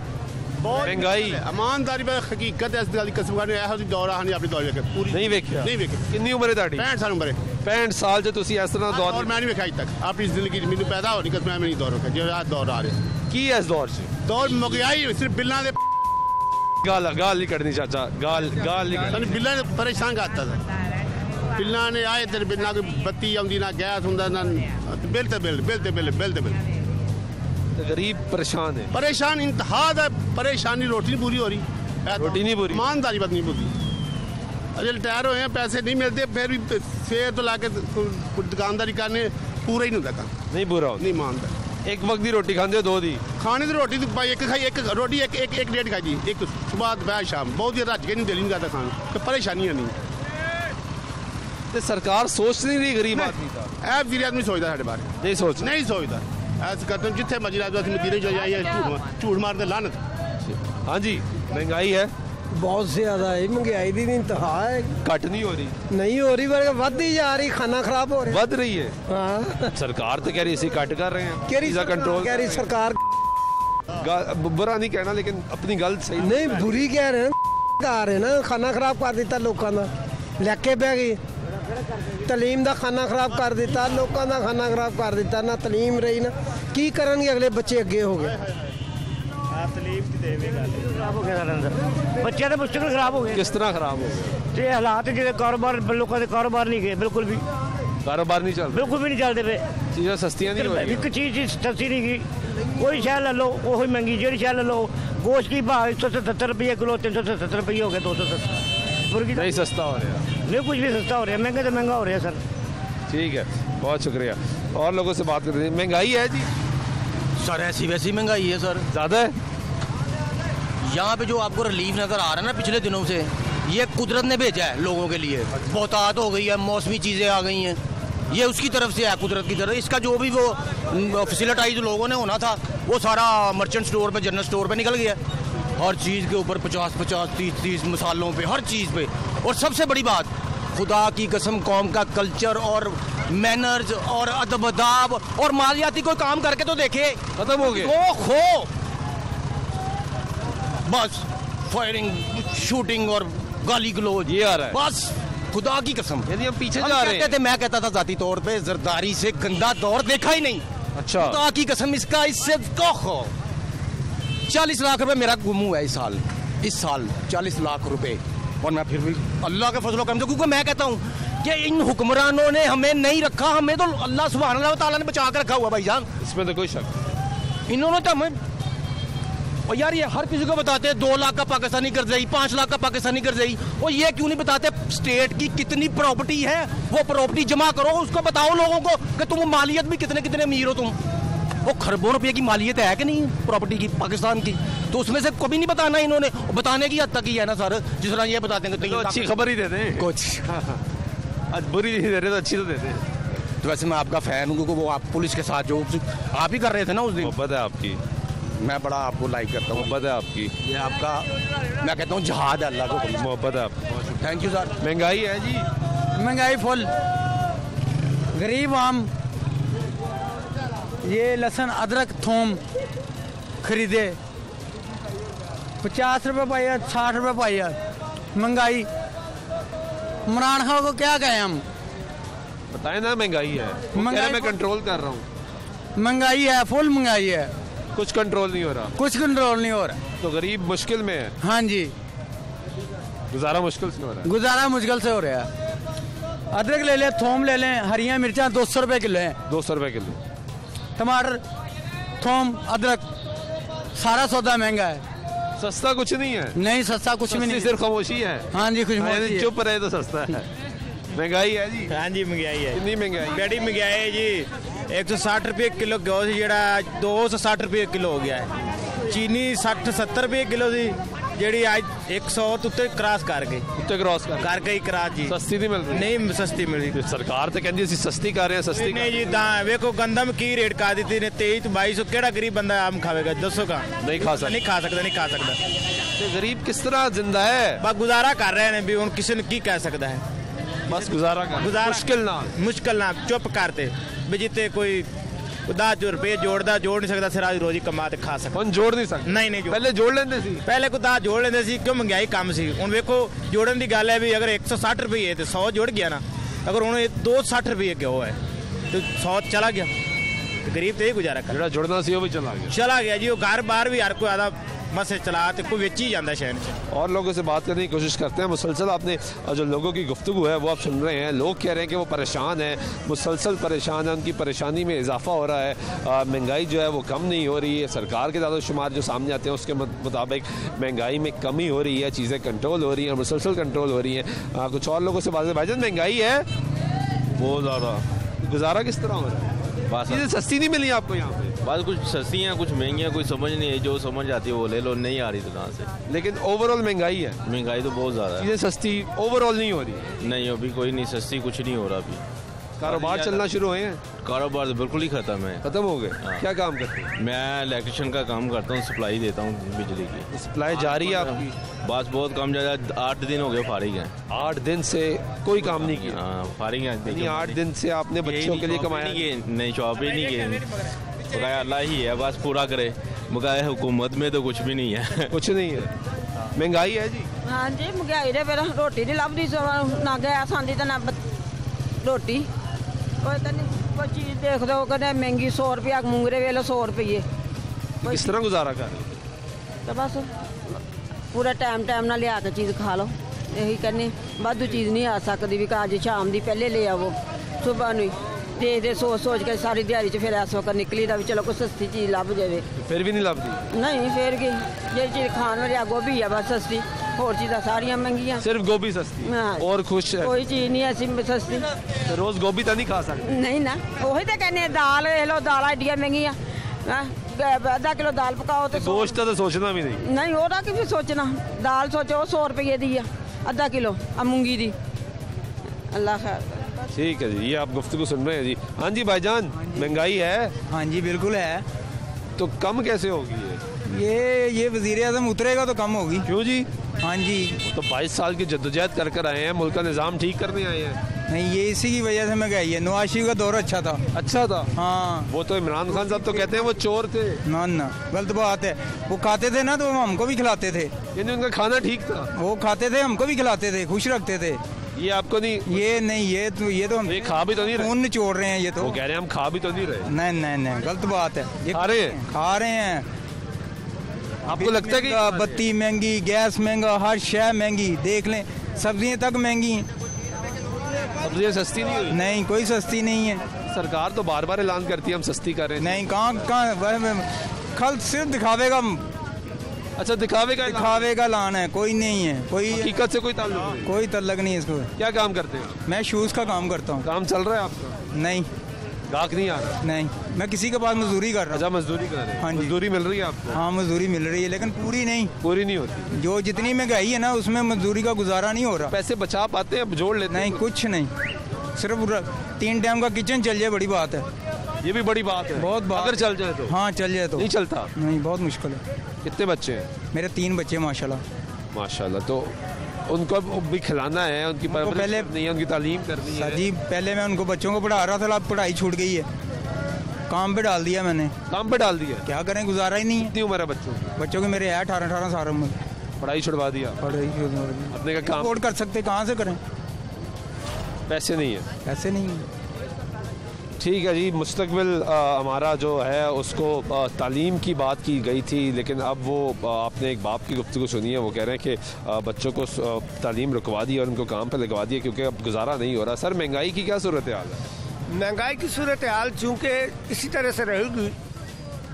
Speaker 1: महंगाई
Speaker 12: ईमानदारी में हकीकत है। इस गल दी कसम खाने ऐसा दौर आ नहीं अपनी दौर पूरी
Speaker 1: नहीं वेखिया,
Speaker 12: नहीं वेखी।
Speaker 1: कितनी उम्र है ਤੁਹਾਡੀ?
Speaker 12: 65 साल उम्र है।
Speaker 1: 65 साल जो तुसी इस तरह दौर
Speaker 12: मैं नहीं वेखा अज तक अपनी जिंदगी मैंने पैदा होने कस मैं नहीं दौर वेखा जो आज दौर आ रहे
Speaker 1: की है। इस दौर से
Speaker 12: दौर महंगाई सिर्फ बिल्लां दे
Speaker 1: गाल नहीं कटनी चाचा, गाल नहीं
Speaker 12: बिल्लां ने परेशान करता था। बिल्लां ने आए तेरे बिना कोई बत्ती आउंदी ना गैस हुंदा ना बिल
Speaker 1: गरीब परेशान है,
Speaker 12: परेशान इंतहा है परेशानी। रोटी नहीं पूरी हो रही,
Speaker 1: रोटी नहीं पूरी,
Speaker 12: ईमानदारी बात नहीं पूरी। अजय रिटायर हुए हैं, पैसे नहीं मिलते, फिर भी शेयर तो लाके दुकानदारी करने पूरा ही नहीं होता काम,
Speaker 1: नहीं पूरा होता,
Speaker 12: नहीं मानता।
Speaker 1: एक वक्त की रोटी खाते हो, 2 दी
Speaker 12: खाने की रोटी भाई एक खाई, एक रोटी एक डेढ़ खाई दी, एक सुबह दोपहर शाम, बहुत देर रज के नहीं दिल नहीं करता खाने तो परेशानी है नहीं।
Speaker 1: तो सरकार सोच नहीं रही गरीब आदमी का,
Speaker 12: ऐप गरीब आदमी सोचता साढ़े बारे
Speaker 1: नहीं
Speaker 12: सोचता ऐसा करते हैं जिथे मर्जी मदीने जो जाइए झूठ मारते लानत।
Speaker 1: हाँ जी, महंगाई है
Speaker 13: बहुत ज़्यादा है, महंगाई की इंतहा है,
Speaker 1: घट नहीं हो रही
Speaker 13: बल्कि बढ़ती जा रही, खाना खराब हो रहा है,
Speaker 1: बढ़ रही है।
Speaker 13: हाँ
Speaker 1: सरकार तो कह रही इसी कट कर रहे हैं,
Speaker 13: चीज़ा
Speaker 1: कंट्रोल
Speaker 13: कह रही सरकार।
Speaker 1: बुरा नहीं कहना लेकिन अपनी गल सही
Speaker 13: नहीं बुरी कह रहे हैं ना, खाना खराब कर दिता लोगों का, लैके बह गई तलीम का खाना खराब कर दिता, लोगों का खाना खराब कर दिता, ना तलीम रही ना की करनगे, अगले बच्चे अगे हो गए।
Speaker 14: खराब हो गया बच्चे का मुश्किल खराब हो गया।
Speaker 1: किस तरह खराब हो गया?
Speaker 14: ये हालात जो कारोबार लोगों के कारोबार नहीं गए, बिल्कुल भी
Speaker 1: कारोबार नहीं चल,
Speaker 14: बिल्कुल भी नहीं चलते पे।
Speaker 1: चीज़ें सस्तियाँ नहीं हो रही,
Speaker 14: एक चीज़ सस्ती नहीं की, कोई शह ले लो वही महंगी, जी शह ले लो। गोश्त की भाव 170 रुपये किलो, 370 रुपये हो गए, 270। मुर्गी
Speaker 1: नहीं सस्ता हो रहा,
Speaker 14: नहीं कुछ भी सस्ता हो रहा है, महंगा तो महंगा हो रहा है सर।
Speaker 1: ठीक है, बहुत शुक्रिया। और लोगों से बात करते हैं, महंगाई है जी
Speaker 15: सर? ऐसी वैसी महंगाई है सर,
Speaker 1: ज़्यादा है।
Speaker 15: यहाँ पे जो आपको रिलीफ नज़र आ रहा है ना पिछले दिनों से, ये कुदरत ने भेजा है लोगों के लिए। बहुतात हो गई है, मौसमी चीज़ें आ गई हैं, ये उसकी तरफ से है, कुदरत की तरफ। इसका जो भी वो फैसिलिटाइज लोगों ने होना था वो सारा मर्चेंट स्टोर पे, जनरल स्टोर पे निकल गया। हर चीज़ के ऊपर 50-50, 30-30 मसालों पे, हर चीज़ पे। और सबसे बड़ी बात, खुदा की कसम, कौम का कल्चर और मैनर्स और अदब अदाब और मालियाती कोई काम करके तो देखे,
Speaker 1: खत्म हो गए।
Speaker 15: खो बस फायरिंग, शूटिंग और गाली गलौज ये आ रहा है बस, खुदा की कसम।
Speaker 1: यदि हम पीछे जा रहे
Speaker 15: हैं, मैं कहता था जाती तौर पे जरदारी से गंदा दौर देखा ही नहीं।
Speaker 1: अच्छा,
Speaker 15: खुदा की कसम, इसका इससे 40 लाख रुपए मेरा गुम हुआ है इस साल 40 लाख रुपए। और मैं फिर भी अल्लाह के फजलो करम, क्योंकि मैं कहता हूँ कि इन हुक्मरानों ने हमें नहीं रखा, हमें तो अल्लाह सुभान अल्लाह ताला ने बचा कर रखा हुआ भाईजान,
Speaker 1: इसमें तो कोई शक।
Speaker 15: इन्होंने तो हमें, और यार ये हर किसी को बताते हैं 2 लाख का पाकिस्तानी कर्जई, 5 लाख का पाकिस्तानी कर्जई, और ये क्यों नहीं बताते स्टेट की कितनी प्रॉपर्टी है, वो प्रॉपर्टी जमा करो, उसको बताओ लोगों को कि तुम मालियत भी कितने कितने अमीर हो तुम। वो खरबों रुपये की मालियत है कि नहीं प्रॉपर्टी की पाकिस्तान की, तो उसमें से कभी नहीं बताना इन्होंने। बताने की हद तक ही है ना सर, जिस तरह ये बताते हैं
Speaker 1: तो अच्छी खबर ही देते हैं
Speaker 15: कुछ
Speaker 1: आज बुरी नहीं दे रहे तो अच्छी तो देते हैं।
Speaker 15: तो वैसे मैं आपका फ़ैन हूँ, क्योंकि वो आप पुलिस के साथ जो आप ही कर रहे थे ना उस दिन।
Speaker 1: मोहब्बत है आपकी,
Speaker 15: मैं बड़ा आपको लाइक करता हूँ।
Speaker 1: मोहब्बत है आपकी,
Speaker 15: ये आपका मैं कहता हूँ जहाद है अल्लाह को।
Speaker 1: मोहब्बत है आपकी।
Speaker 15: Thank you sir.
Speaker 1: महंगाई है जी,
Speaker 16: महंगाई फुल, गरीब आम ये लहसुन अदरक थोम खरीदे 50 रुपये पाइया, 60 रुपये पाइया। महंगाई इमरान खान को क्या कहें हम?
Speaker 1: बताए ना महंगाई है, महंगाई मैं कंट्रोल कर रहा हूँ।
Speaker 16: महंगाई है, फुल महंगाई है,
Speaker 1: कुछ कंट्रोल नहीं हो रहा।
Speaker 16: कुछ कंट्रोल नहीं हो रहा।
Speaker 1: तो गरीब मुश्किल में है।
Speaker 16: हाँ जी,
Speaker 1: गुजारा मुश्किल से हो रहा है।
Speaker 16: गुजारा मुश्किल से हो रहा है। अदरक ले लें, थोम ले लें, हरियाँ मिर्चा 200 रुपये किलो है।
Speaker 1: 200 रुपये किलो।
Speaker 16: टमाटर, थोम, अदरक, सारा सौदा महंगा है।
Speaker 1: सस्ता कुछ नहीं है।
Speaker 16: नहीं, सस्ता कुछ भी नहीं,
Speaker 1: सिर्फ खामोशी है।
Speaker 16: हाँ जी, खामोशी।
Speaker 1: चुप रहे तो सस्ता है। महंगाई है जी।
Speaker 17: हाँ जी, महंगाई है।
Speaker 1: कितनी महंगाई?
Speaker 17: बड़ी महंगाई है जी। 160 रुपये किलो गोश्त ਜਿਹੜਾ 260 रुपये किलो हो गया है। चीनी 60-70 रुपये किलो थी ਜਿਹੜੀ ਅੱਜ 100 ਤੋਂ ਉੱਤੇ ਕ੍ਰਾਸ ਕਰ ਗਈ।
Speaker 1: ਉੱਤੇ ਕ੍ਰਾਸ ਕਰ
Speaker 17: ਗਈ ਕ੍ਰਾਸ ਜੀ।
Speaker 1: ਸਸਤੀ ਨਹੀਂ ਮਿਲ ਰਹੀ।
Speaker 17: ਨਹੀਂ ਸਸਤੀ ਮਿਲ ਰਹੀ।
Speaker 1: ਸਰਕਾਰ ਤਾਂ ਕਹਿੰਦੀ ਅਸੀਂ ਸਸਤੀ ਕਰ ਰਹੇ ਹਾਂ, ਸਸਤੀ
Speaker 17: ਨਹੀਂ ਜੀ। ਤਾਂ ਵੇਖੋ ਗੰਦਮ ਕੀ ਰੇਟ ਕਰ ਦਿੱਤੀ ਨੇ 23-2200। ਕਿਹੜਾ ਗਰੀਬ ਬੰਦਾ ਆਮ ਖਾਵੇਗਾ ਦੱਸੋ? ਕਾ
Speaker 1: ਨਹੀਂ ਖਾ ਸਕਦਾ,
Speaker 17: ਨਹੀਂ ਖਾ ਸਕਦਾ, ਨਹੀਂ ਖਾ ਸਕਦਾ।
Speaker 1: ਤੇ ਗਰੀਬ ਕਿਸ ਤਰ੍ਹਾਂ ਜ਼ਿੰਦਾ ਹੈ?
Speaker 17: ਬਸ ਗੁਜ਼ਾਰਾ ਕਰ ਰਹੇ ਨੇ ਵੀ ਹੁਣ ਕਿਸੇ ਨੂੰ ਕੀ ਕਹਿ ਸਕਦਾ ਹੈ।
Speaker 1: ਬਸ ਗੁਜ਼ਾਰਾ ਕਰ,
Speaker 17: ਮੁਸ਼ਕਿਲ ਨਾਲ ਚੁੱਪ ਕਰਤੇ ਵੀ ਜਿੱਤੇ ਕੋਈ 10 रुपये जोड़दा जोड़ नहीं सकता, सिर रोजी कमा ते खा सकता।
Speaker 1: जोड़ नहीं सकता।
Speaker 17: नहीं
Speaker 1: पहले जोड़ लेंदे सी।
Speaker 17: पहले को 10 जोड़ लेंदे सी, क्यों महंगाई कम सी। हुण वेखो जोड़न दी गल है भी अगर 160 रुपये ते 100 जुड़ गया ना, अगर हुण 260 रुपये क्यों है तो 100 चला गया। तो गरीब तो यही गुजारा कर।
Speaker 1: जुड़ना सी वो भी चला
Speaker 17: गया जी। वो घर बार भी हर कोई आधा बस चला तो कोई बेच ही जाता शहर से।
Speaker 1: और लोगों से बात करने की कोशिश करते हैं मुसलसल। आपने जो लोगों की गुफ्तगू है वो आप सुन रहे हैं। लोग कह रहे हैं कि वो परेशान है, मुसलसल परेशान है, उनकी परेशानी में इजाफा हो रहा है। महंगाई जो है वो कम नहीं हो रही है। सरकार के दादोशुमार जो सामने आते हैं उसके मुताबिक महंगाई में कमी हो रही है, चीज़ें कंट्रोल हो रही हैं, मुसलसल कंट्रोल हो रही हैं। कुछ और लोगों से बात, भाईजान महंगाई है बहुत ज़्यादा, गुजारा किस तरह हो रहा है? चीज़ें सस्ती नहीं मिली आपको यहाँ पे?
Speaker 18: बस कुछ सस्ती हैं, कुछ महंगी हैं, कोई समझ नहीं है। जो समझ आती है वो ले लो, नहीं आ रही दुकान से।
Speaker 1: लेकिन ओवरऑल महंगाई है।
Speaker 18: महंगाई तो बहुत ज़्यादा है।
Speaker 1: चीज़ें सस्ती ओवरऑल नहीं हो रही।
Speaker 18: नहीं, अभी कोई नहीं सस्ती, कुछ नहीं हो रहा। अभी
Speaker 1: कारोबार चलना शुरू हुए हैं?
Speaker 18: कारोबार तो बिल्कुल ही खत्म है।
Speaker 1: खत्म हो गए? क्या काम करते हैं?
Speaker 18: मैं इलेक्ट्रिशियन का काम करता हूँ, सप्लाई देता हूँ बिजली की।
Speaker 1: सप्लाई जारी है आपकी?
Speaker 18: बस बहुत कम ज़्यादा। 8 दिन हो गए फारिग हैं।
Speaker 1: 8 दिन से कोई काम नहीं किया?
Speaker 18: फारिग हैं।
Speaker 1: 8 दिन से आपने बच्चों के लिए कमाया?
Speaker 18: नहीं, शॉप ही नहीं किए। बकाया अल्लाह ही है, बस पूरा करे। बकाया हुकूमत में तो कुछ भी नहीं है।
Speaker 1: कुछ नहीं है। महंगाई है जी।
Speaker 19: हाँ जी, महंगाई है। फिर रोटी नहीं लभदी, ना गैस आंदी तो ना रोटी। कोई तो नहीं, कोई चीज़ देख दो कदे महंगी। 100 रुपया मूंगरे वे लो 100 रुपये।
Speaker 1: किस तरह गुजारा कर?
Speaker 19: तो बस पूरा टाइम ना लिया के चीज़ खा लो। यही करने वाधू चीज़ नहीं आ सकती भी अज शाम की पहले ले आवो, सुबह नहीं देखते सोच के सारी दिहाड़ी च फिर इस वक्त निकली दा भी चलो कोई सस्ती चीज़ लभ जाए।
Speaker 1: फिर भी नहीं लभदी? नहीं,
Speaker 19: फिर की जी चीज़ खाने वाली गोभी है बस सस्ती, होर चीज़ां सारियां महंगियां।
Speaker 1: सिर्फ गोभी सस्ती?
Speaker 19: हाँ।
Speaker 1: और खुश है?
Speaker 19: कोई चीज़ नहीं ऐसी सस्ती।
Speaker 1: तो रोज गोभी तो नहीं खा सकते?
Speaker 19: नहीं ना, वही तो कहने दाल लो, दाल एडियां महंगियां। आधा किलो दाल पकाओ तो
Speaker 1: गोश्त तो सोचना भी नहीं।
Speaker 19: नहीं, ओहदा की भी सोचना। दाल सोचो 100 रुपये दी है आधा किलो मूंगी दी। अल्लाह खैर।
Speaker 1: ठीक है जी, ये आप गुफ्तगू सुन रहे हैं जी। हाँ जी भाईजान, महंगाई है?
Speaker 16: हाँ जी बिल्कुल है।
Speaker 1: तो कम कैसे होगी
Speaker 16: ये वज़ीर आज़म उतरेगा तो कम होगी।
Speaker 1: क्यों जी?
Speaker 16: हाँ जी,
Speaker 1: तो 22 साल की जद्दोजहद कर आए हैं, मुल्क का निज़ाम ठीक करने आए हैं।
Speaker 16: नहीं, ये इसी की वजह से महंगाई है। नवाज शरीफ का दौर अच्छा था।
Speaker 1: अच्छा था?
Speaker 16: हाँ।
Speaker 1: वो तो इमरान खान साहब तो कहते हैं वो चोर थे।
Speaker 16: ना, गलत बात है। वो खाते थे ना तो हमको भी खिलाते थे।
Speaker 1: यानी उनका खाना ठीक था?
Speaker 16: वो खाते थे, हमको भी खिलाते थे, खुश रखते थे।
Speaker 1: ये आपको नहीं?
Speaker 16: ये नहीं, ये तो हम
Speaker 1: खा भी तो नहीं रहे।
Speaker 16: खून निचोड़ रहे हैं ये तो।
Speaker 1: वो कह रहे हैं हम खा भी तो नहीं रहे।
Speaker 16: नहीं, गलत बात है। ये
Speaker 1: खा रहे हैं। आपको लगता है कि
Speaker 16: बत्ती महंगी, गैस महंगा, हर शय महंगी। देख लें, सब्जियां तक महंगी।
Speaker 1: सब्जियां सस्ती नहीं हुई?
Speaker 16: नहीं, कोई सस्ती नहीं है।
Speaker 1: सरकार तो बार बार ऐलान करती है हम सस्ती कर रहे हैं।
Speaker 16: नहीं, कहाँ खल सिर्फ दिखावेगा।
Speaker 1: अच्छा, दिखावे का
Speaker 16: ऐलान है, कोई नहीं है। कोई
Speaker 1: हकीकत से कोई ताल्लुक
Speaker 16: नहीं है इसको।
Speaker 1: क्या काम करते हैं?
Speaker 16: मैं शूज़ का काम करता हूँ।
Speaker 1: काम चल रहा है आपका?
Speaker 16: नहीं,
Speaker 1: गाहक नहीं आ रहा?
Speaker 16: नहीं, मैं किसी के पास मजदूरी कर रहा हूँ।
Speaker 1: अच्छा, मजदूरी कर रहे हैं?
Speaker 16: हाँ जी।
Speaker 1: मजदूरी मिल रही है आपको?
Speaker 16: हाँ, मजदूरी मिल रही है, लेकिन पूरी नहीं
Speaker 1: होती।
Speaker 16: जो जितनी महंगाई है ना उसमें मजदूरी का गुजारा नहीं हो रहा।
Speaker 1: पैसे बचा पाते हैं, जोड़ लेते हैं?
Speaker 16: नहीं, कुछ नहीं।
Speaker 11: सिर्फ 3 टाइम का किचन चल जाए बड़ी बात है।
Speaker 1: ये भी बड़ी बात है,
Speaker 11: बहुत बात।
Speaker 1: अगर चल जाए तो?
Speaker 11: हाँ चल जाए तो।
Speaker 1: नहीं चलता?
Speaker 11: नहीं, बहुत मुश्किल है।
Speaker 1: कितने बच्चे हैं?
Speaker 11: मेरे 3 बच्चे माशाल्लाह।
Speaker 1: माशाल्लाह। तो उनको भी खिलाना है, उनकी परवरिश
Speaker 11: पहले
Speaker 1: करनी है, उनकी तालीम करनी है।
Speaker 11: जी पहले मैं उनको बच्चों को पढ़ा रहा था, अब पढ़ाई छूट गई है, काम पे डाल दिया मैंने।
Speaker 1: काम पे डाल दिया?
Speaker 11: क्या करें, गुजारा ही नहीं है।
Speaker 1: कितनी उम्र है बच्चों की?
Speaker 11: बच्चों की मेरे है 18 साल उम्र।
Speaker 1: पढ़ाई छुड़वा दिया?
Speaker 11: पढ़ाई
Speaker 1: अपने का काम
Speaker 11: अफोर्ड कर सकते, कहाँ से करें,
Speaker 1: पैसे नहीं है।
Speaker 11: पैसे नहीं है।
Speaker 1: ठीक है जी, मुस्तकबिल हमारा जो है उसको तालीम की बात की गई थी, लेकिन अब वो आपने एक बाप की गुफ्तगू सुनी है, वो कह रहे हैं कि बच्चों को तालीम रुकवा दी और उनको काम पर लगवा दिया क्योंकि अब गुजारा नहीं हो रहा। सर महंगाई की क्या सूरत हाल है?
Speaker 20: महंगाई की सूरत हाल चूँकि इसी तरह से रहेगी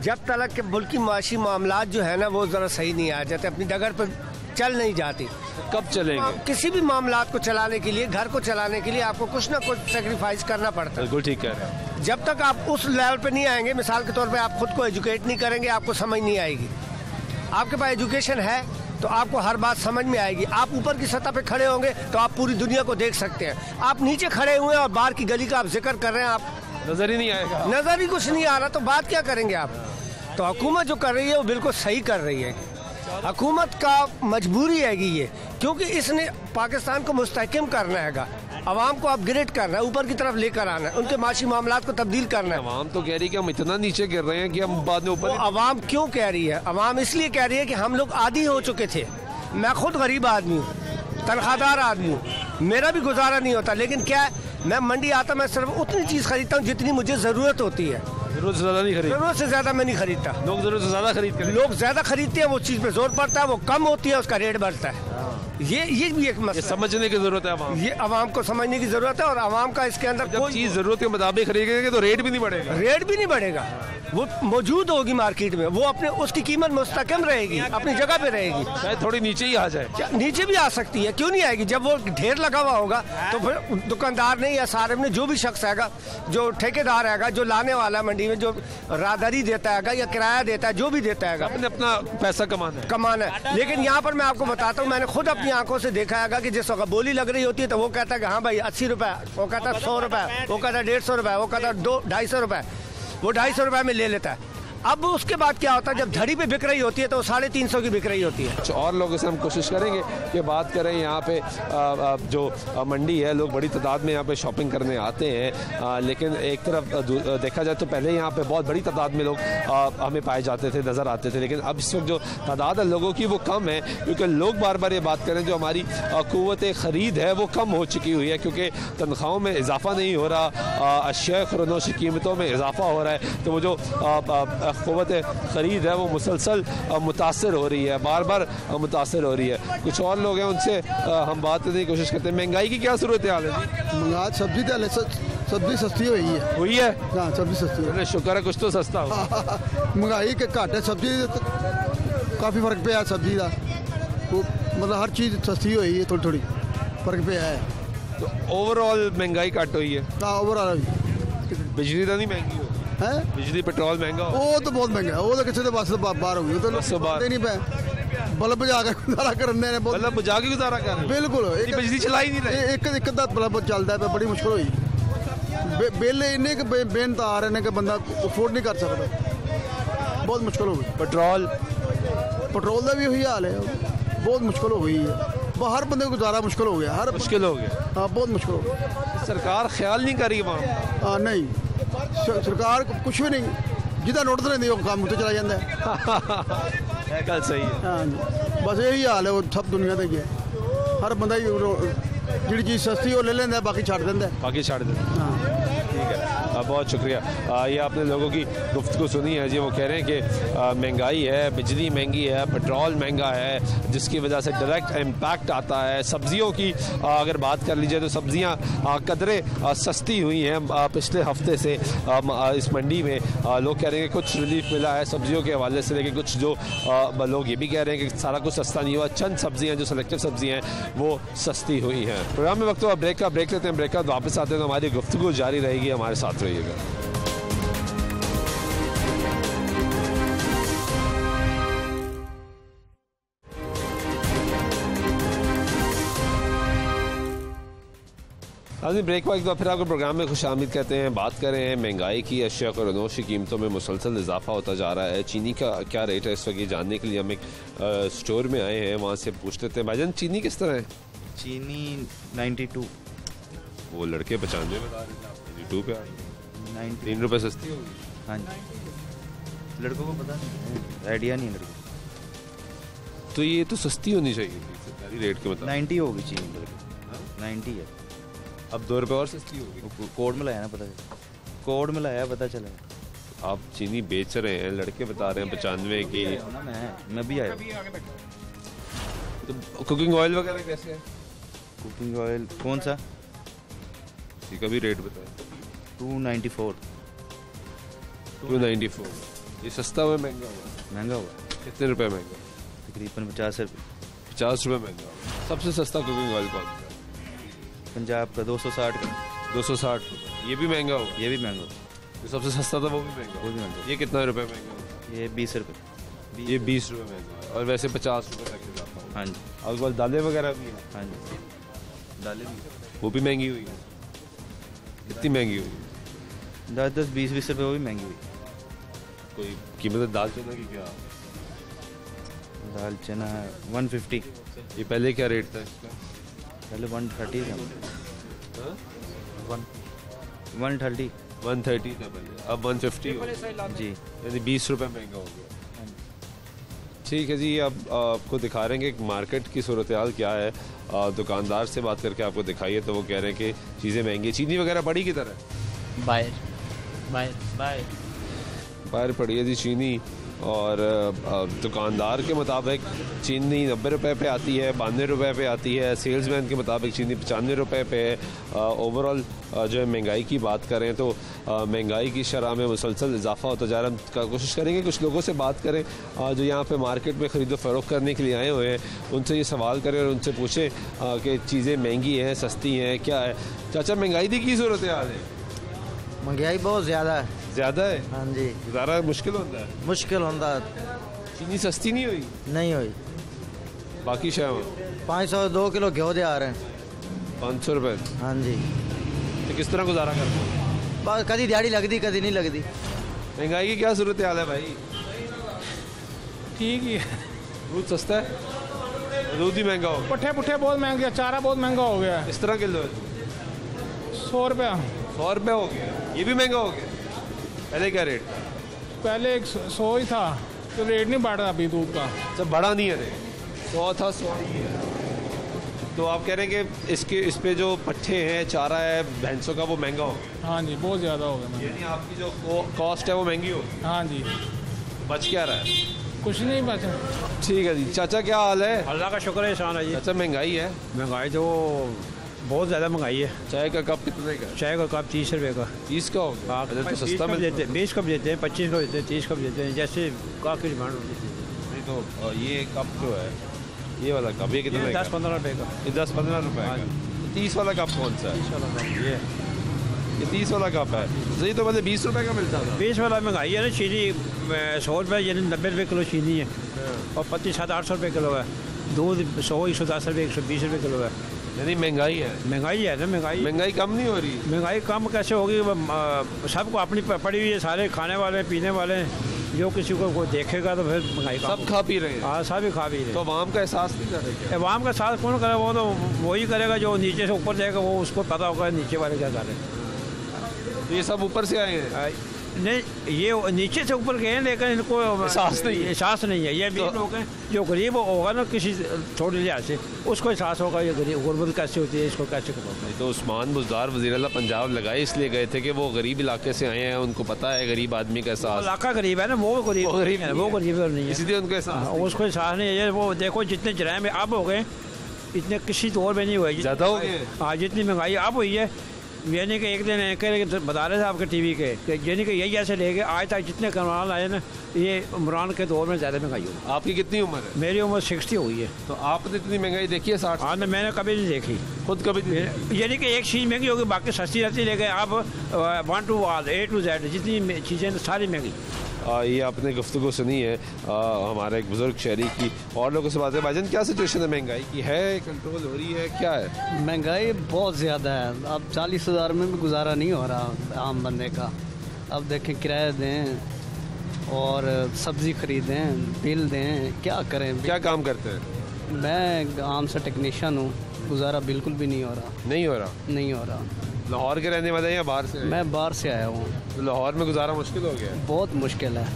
Speaker 20: जब तक के मुल्क की माशी मामलात जो है ना वो ज़रा सही नहीं आ जाते, अपनी डगर पर चल नहीं जाती।
Speaker 1: कब चलेंगे?
Speaker 20: किसी भी मामलात को चलाने के लिए, घर को चलाने के लिए आपको कुछ ना कुछ सेक्रीफाइस करना पड़ता है।
Speaker 1: बिल्कुल ठीक कह रहे हैं।
Speaker 20: जब तक आप उस लेवल पे नहीं आएंगे, मिसाल के तौर पे आप खुद को एजुकेट नहीं करेंगे, आपको समझ नहीं आएगी। आपके पास एजुकेशन है तो आपको हर बात समझ में आएगी। आप ऊपर की सतह पे खड़े होंगे तो आप पूरी दुनिया को देख सकते हैं। आप नीचे खड़े हुए हैं और बाहर की गली का आप जिक्र कर रहे हैं, आप
Speaker 1: नजर ही नहीं आएगा,
Speaker 20: नजर ही कुछ नहीं आ रहा, तो बात क्या करेंगे आप? तो हुकूमत जो कर रही है वो बिल्कुल सही कर रही है। हुकूमत का मजबूरी है ये, क्योंकि इसने पाकिस्तान को मुस्तहकम करना है, अवाम को अपग्रेड करना है, ऊपर की तरफ लेकर आना है, उनके माशी मामलात को तब्दील करना है।
Speaker 1: अवाम तो कह रही है कि हम इतना नीचे गिर रहे हैं कि हम बाद में ऊपर।
Speaker 20: अवाम क्यों कह रही है? अवाम इसलिए कह रही है कि हम लोग आदी हो चुके थे। मैं खुद गरीब आदमी हूँ, तनख्वाहदार आदमी हूँ, मेरा भी गुजारा नहीं होता, लेकिन क्या है, मैं मंडी आता, मैं सिर्फ उतनी चीज़ खरीदता हूँ जितनी मुझे ज़रूरत होती है।
Speaker 1: जरूरत से ज़्यादा नहीं खरीदता?
Speaker 20: जरूरत से ज़्यादा मैं नहीं खरीदता।
Speaker 1: लोग जरूरत से ज़्यादा खरीदते हैं।
Speaker 20: लोग ज़्यादा खरीदते हैं, वो चीज़ पे जोर पड़ता है, वो कम होती है, उसका रेट बढ़ता है। ये भी एक मसला
Speaker 1: समझने की जरूरत है अवाम।
Speaker 20: ये अवाम को समझने की जरूरत है, और अवाम का इसके अंदर
Speaker 1: कोई चीज़ जरूरत के मुताबिक खरीदेंगे तो रेट भी नहीं बढ़ेगा।
Speaker 20: रेट भी नहीं बढ़ेगा, वो मौजूद होगी मार्केट में, वो अपने उसकी कीमत मुस्तकम रहेगी, अपनी जगह पे रहेगी।
Speaker 1: शायद थोड़ी नीचे ही आ जाए।
Speaker 20: नीचे भी आ सकती है, क्यों नहीं आएगी? जब वो ढेर लगा हुआ होगा तो फिर दुकानदार ने या सारे ने, जो भी शख्स आएगा, जो ठेकेदार आएगा, जो लाने वाला मंडी में, जो राहदारी देता है या किराया देता है, जो भी देता है,
Speaker 1: अपना पैसा कमाना
Speaker 20: है। लेकिन यहाँ पर मैं आपको बताता हूँ, मैंने खुद अपनी आंखों से देखा है कि जिस वक्त बोली लग रही होती है तो वो कहता है कि हाँ भाई 80 रुपए, वो कहता है 100 रुपए, वो कहता है 150 रुपए, वो कहता है 250 रुपए, वो 250 रुपए में ले लेता है। अब उसके बाद क्या होता है, जब धड़ी पे बिक रही होती है तो 350 की बिक रही होती है।
Speaker 1: कुछ और लोगों से हम कोशिश करेंगे कि बात करें। यहाँ पे जो मंडी है, लोग बड़ी तादाद में यहाँ पे शॉपिंग करने आते हैं, लेकिन एक तरफ देखा जाए तो पहले यहाँ पे बहुत बड़ी तादाद में लोग हमें पाए जाते थे, नज़र आते थे, लेकिन अब इस वक्त जो तादाद है लोगों की वो कम है, क्योंकि लोग बार बार ये बात करें जो हमारी क़ुव्वत ख़रीद है वो कम हो चुकी हुई है, क्योंकि तनख्वाहों में इजाफा नहीं हो रहा, अशिया खुरनोश की कीमतों में इजाफा हो रहा है, तो वो जो क़ुव्वत ख़रीद है वो मुसलसल मुतासर हो रही है, बार बार मुतासर हो रही है। कुछ और लोग हैं, उनसे हम बात करने की कोशिश करते हैं। महंगाई की क्या सूरत हाल है?
Speaker 10: महंगाई सब्जी सस्ती हुई है। हाँ, सब्जी सस्ती है।
Speaker 1: शुक्र है कुछ तो सस्ता हो।
Speaker 10: महंगाई के घट है, सब्जी काफ़ी फर्क पे है सब्जी का, मतलब हर चीज़ सस्ती हुई है, थोड़ी थोड़ी फर्क पे है।
Speaker 1: तो ओवरऑल महंगाई घट हुई है?
Speaker 10: हाँ, ओवरऑल।
Speaker 1: बिजली तो नहीं महंगी हो
Speaker 10: है?
Speaker 1: बिजली पेट्रोल महंगा हो?
Speaker 10: वो तो बहुत महंगा है, वो तो किसी के पास बाहर हो गई, तो नहीं पे बल्ब बुझा के गुजारा करने ने,
Speaker 1: बल्ब बुझा के गुजारा कर रहे हैं।
Speaker 10: बिल्कुल,
Speaker 1: बिजली चला ही नहीं रहे।
Speaker 10: एक बल्ब चलता है, बड़ी मुश्किल हुई। बिल इन्ने के बेनता आ रहे हैं कि बंदा अफोर्ड नहीं कर सकता, बहुत मुश्किल हो गई। पेट्रोल का भी वही हाल है, बहुत मुश्किल हो गई है, हर बंदे को गुजारा मुश्किल हो गया, हर
Speaker 1: मुश्किल हो गया।
Speaker 10: हाँ, बहुत मुश्किल हो गया।
Speaker 1: सरकार ख्याल नहीं कर रही वहाँ?
Speaker 10: हाँ, नहीं, सरकार कुछ भी नहीं, जिदा नोटिस नहीं वो काम होते चला जाता है।
Speaker 1: गल सही है।
Speaker 10: हाँ जी, बस यही हाल है, वो सब दुनिया तक है, हर बंदा जी चीज़ सस्ती वो ले लेंदा, बाकी छाड़ देंदा,
Speaker 1: बाकी छाड़ देंदा।
Speaker 10: हाँ,
Speaker 1: ठीक है, बहुत शुक्रिया। ये आपने लोगों की गुफ्तगू सुनी है जी, वो कह रहे हैं कि महंगाई है, बिजली महंगी है, पेट्रोल महंगा है, जिसकी वजह से डायरेक्ट इम्पैक्ट आता है। सब्जियों की अगर बात कर लीजिए तो सब्जियां कदरे सस्ती हुई हैं पिछले हफ्ते से इस मंडी में। लोग कह रहे हैं कि कुछ रिलीफ मिला है सब्जियों के हवाले से, लेकिन कुछ जो लोग ये भी कह रहे हैं कि सारा कुछ सस्ता नहीं हुआ, चंद सब्जियाँ जो सेलेक्टिव सब्जियाँ हैं वो सस्ती हुई हैं। प्रोग्राम में वक्त हुआ ब्रेक का, ब्रेक लेते हैं, ब्रेक का वापस आते हैं तो हमारी गुफ्तगू जारी रहेगी, हमारे साथ रहिएगा। हाँ ब्रेक को एक बार फिर आपके प्रोग्राम में खुशामदीद कहते हैं। बात कर रहे हैं महंगाई की, अशिया और अनोश की कीमतों में मुसलसल इजाफा होता जा रहा है। चीनी का क्या रेट है इस वक्त, ये जानने के लिए हम एक स्टोर में आए हैं, वहाँ से पूछ लेते हैं। भाईजान चीनी किस तरह है?
Speaker 21: चीनी 92।
Speaker 1: वो लड़के 95 बता रहे थे, 92 पे आ रही। 3 रुपये सस्ती होगी।
Speaker 21: हाँ जी, लड़कों को पता नहीं, आइडिया नहीं है लड़कों को।
Speaker 1: तो ये तो सस्ती होनी चाहिए सरकारी रेट के मतलब।
Speaker 21: 90 होगी चीनी लड़के, 90 है।
Speaker 1: अब 2 रुपये और सस्ती होगी।
Speaker 21: कोड में लाया ना, पता कोड में लाया, पता चला।
Speaker 1: आप चीनी बेच रहे हैं, लड़के बता रहे हैं 95 की।
Speaker 21: मैं भी आया।
Speaker 1: तो कुकिंग ऑयल वगैरह कैसे है?
Speaker 21: कुकिंग ऑयल कौन सा?
Speaker 1: इसका भी रेट बताएं।
Speaker 21: 294।
Speaker 1: 294। ये सस्ता हुआ महंगा हुआ?
Speaker 21: महंगा हुआ।
Speaker 1: कितने रुपए महंगा?
Speaker 21: तकरीबन 50 रुपये।
Speaker 1: 50 रुपये महंगा हुआ। सबसे सस्ता कुकिंग ऑयल कौन सा?
Speaker 21: पंजाब का 260 का।
Speaker 1: 260 रुपये। ये भी महंगा हुआ?
Speaker 21: ये भी महंगा हुआ।
Speaker 1: जो सबसे सस्ता था वो भी महंगा?
Speaker 21: वो भी महंगा।
Speaker 1: ये कितना रुपये महंगा हुआ?
Speaker 21: ये 20 रुपये।
Speaker 1: ये 20 रुपये महंगा और वैसे 50 रुपये तक जाता है।
Speaker 21: हाँ जी।
Speaker 1: और उसके बाद दालें वगैरह भी हैं?
Speaker 21: हाँ जी, दालें भी।
Speaker 1: वो भी महंगी हुई है? कितनी महंगी हुई?
Speaker 21: 10-20 रुपये वो भी महंगी हुई।
Speaker 1: कोई कीमत दाल चना की क्या?
Speaker 21: दाल चना 150।
Speaker 1: ये पहले क्या रेट था इसका?
Speaker 21: पहले 130 था। 130
Speaker 1: था पहले, अब 150
Speaker 21: जी,
Speaker 1: यानी 20 रुपये महंगा हो गया। ठीक है जी, अब आपको दिखा रहे हैं कि मार्केट की सूरत हाल क्या है। दुकानदार से बात करके आपको दिखाइए तो वो कह रहे हैं कि चीज़ें महंगी। चीनी वगैरह पड़ी की तरह? बाहर पड़ी है जी चीनी। और दुकानदार के मुताबिक चीनी 90 रुपये पे आती है, 92 रुपये पे आती है। सेल्समैन के मुताबिक चीनी 95 रुपये पे है। ओवरऑल जो है महंगाई की बात करें तो महंगाई की शरह में मुसलसल इजाफा होता जा रहा है। कोशिश करेंगे कुछ लोगों से बात करें जो यहाँ पे मार्केट में ख़रीदो फ़रोख्त करने के लिए आए हुए हैं, उनसे ये सवाल करें और उनसे पूछें कि चीज़ें महंगी हैं, सस्ती हैं, क्या है। चाचा महंगाई की सूरत हाल है?
Speaker 2: महंगाई बहुत ज़्यादा है।
Speaker 1: ज़्यादा है?
Speaker 2: हाँ जी।
Speaker 1: ज़्यादा मुश्किल होता है?
Speaker 2: मुश्किल होता है।
Speaker 1: चीनी सस्ती नहीं हुई?
Speaker 2: नहीं हुई।
Speaker 1: बाकी शय
Speaker 2: 502 किलो घ्यो दे आ रहे हैं।
Speaker 1: 500 रुपये?
Speaker 2: हाँ जी।
Speaker 1: तो किस तरह गुजारा करते हैं?
Speaker 2: बस कभी दिहाड़ी लगती, कभी नहीं लगती।
Speaker 1: महंगाई की क्या सूरत हाल है भाई?
Speaker 22: ठीक ही है।
Speaker 1: दूध सस्ता है? दूध ही महंगा हो?
Speaker 22: पट्ठे पुट्ठे बहुत महंगे, चारा बहुत महंगा हो गया।
Speaker 1: इस तरह किलो है?
Speaker 22: 100 रुपया।
Speaker 1: 100 रुपये हो गया? ये भी महंगा हो गया? पहले क्या रेट?
Speaker 22: पहले 100 ही था, तो रेट नहीं बढ़ रहा अभी दूध का।
Speaker 1: सब बढ़ा नहीं है रेट? 100 था, 100 ही है। तो आप कह रहे हैं कि इस पे जो पट्ठे हैं, चारा है भैंसों का, वो महंगा हो गया?
Speaker 22: हाँ जी, बहुत ज़्यादा हो गया।
Speaker 1: यानी आपकी जो कॉस्ट है वो महंगी हो?
Speaker 22: हाँ जी।
Speaker 1: बच क्या रहा है?
Speaker 22: कुछ नहीं बचा।
Speaker 1: ठीक है जी। चाचा क्या हाल है?
Speaker 23: अल्लाह का शुक्र है, एहसान है जी।
Speaker 1: अच्छा महंगाई है?
Speaker 23: महंगाई तो बहुत ज़्यादा महंगाई है।
Speaker 1: चाय का कप कितने का?
Speaker 23: चाय का कप 30 रुपये का।
Speaker 1: 30 का हो गया?
Speaker 23: हाँ,
Speaker 1: तो सस्ता मिलता है।
Speaker 23: 20 कप देते हैं, 25 कप देते हैं, 30 कप देते हैं, जैसे काफ़ी डिमांड होती है।
Speaker 1: नहीं तो ये कप जो है, ये वाला कप, ये कितने का?
Speaker 23: 10-15 रुपये का।
Speaker 1: ये 10-15 रुपये का। 30 वाला कप कौन सा है?
Speaker 23: 30 वाला कप
Speaker 1: ये 30 वाला कप है। सही तो पहले 20 रुपये का मिलता था।
Speaker 23: 20 वाला महंगाई है ना। चीनी 100 रुपये यानी 90 रुपये किलो चीनी है, और पत्ती 700-800 रुपये किलो है। दूध 100-110 रुपये, 120 रुपये किलो है।
Speaker 1: यानी महंगाई है?
Speaker 23: महंगाई है ना। महंगाई
Speaker 1: कम नहीं हो रही?
Speaker 23: महंगाई कम कैसे होगी? सबको अपनी पड़ी हुई है, सारे खाने वाले पीने वाले। जो किसी को कोई देखेगा तो फिर महंगाई
Speaker 1: सब खा पी रहे हैं।
Speaker 23: हाँ, सभी खा पी रहे हैं।
Speaker 1: तो आवाम का एहसास नहीं कर रहे?
Speaker 23: आवाम का एहसास कौन करे? वो तो वही करेगा जो नीचे से ऊपर जाएगा, वो उसको पता होगा नीचे वाले क्या कर रहे हैं।
Speaker 1: तो ये सब ऊपर से आए हैं?
Speaker 23: नहीं, ये नीचे से ऊपर गए हैं, लेकिन इनको
Speaker 1: एहसास नहीं
Speaker 23: है। ये भी लोग हैं जो गरीब होगा ना किसी थोड़ी लिहाज से, उसको एहसास होगा ये गरीब गुरबत कैसे होती है, इसको कैसे करना।
Speaker 1: तो उस्मान बुज़दार वज़ीर-ए-आला पंजाब लगाए इसलिए गए थे कि वो गरीब इलाके से आए हैं, उनको पता है गरीब आदमी का एहसास।
Speaker 23: इलाका गरीब है ना, वो गरीब नहीं है,
Speaker 1: इसलिए उनको एहसास।
Speaker 23: उसको एहसास नहीं है। वो देखो जितने जराइम में अब हो गए, इतने किसी दौर में नहीं हुए।
Speaker 1: ज़्यादा हो गए।
Speaker 23: हाँ, जितनी महंगाई अब हुई है। यानी कि एक दिन एंकर बता रहे थे आपके टीवी के, यानी कि यही ऐसे लेके आज तक जितने करवान आए ना, ये इमरान के दौर में ज़्यादा महंगाई होगी।
Speaker 1: आपकी कितनी उम्र है?
Speaker 23: मेरी उम्र 60 हुई है।
Speaker 1: तो आपने इतनी महंगाई देखी है? 60?
Speaker 23: हाँ, मैंने कभी नहीं देखी,
Speaker 1: खुद कभी नहीं।
Speaker 23: यानी कि एक चीज़ महंगी होगी, बाकी सस्ती रहती है, लेकिन अब 1 to A to Z जितनी चीज़ें सारी महंगी।
Speaker 1: ये आपने गुफ्तगू सुनी है हमारे एक बुज़ुर्ग शहरी की, और लोगों से बात है। भाईजान क्या सिचुएशन है, महंगाई की है, कंट्रोल हो रही है, क्या है?
Speaker 3: महंगाई बहुत ज़्यादा है। अब 40,000 में भी गुजारा नहीं हो रहा आम बंदे का। अब देखें किराया दें और सब्ज़ी ख़रीदें, बिल दें, क्या करें?
Speaker 1: क्या काम करते हैं?
Speaker 3: मैं आम से टेक्नीशियन हूँ, गुजारा बिल्कुल भी नहीं हो रहा।
Speaker 1: नहीं हो रहा?
Speaker 3: नहीं हो रहा।
Speaker 1: लाहौर के रहने वाले हैं या बाहर से?
Speaker 3: मैं बाहर से आया हूँ।
Speaker 1: तो लाहौर में गुजारा मुश्किल हो गया है?
Speaker 3: बहुत मुश्किल है,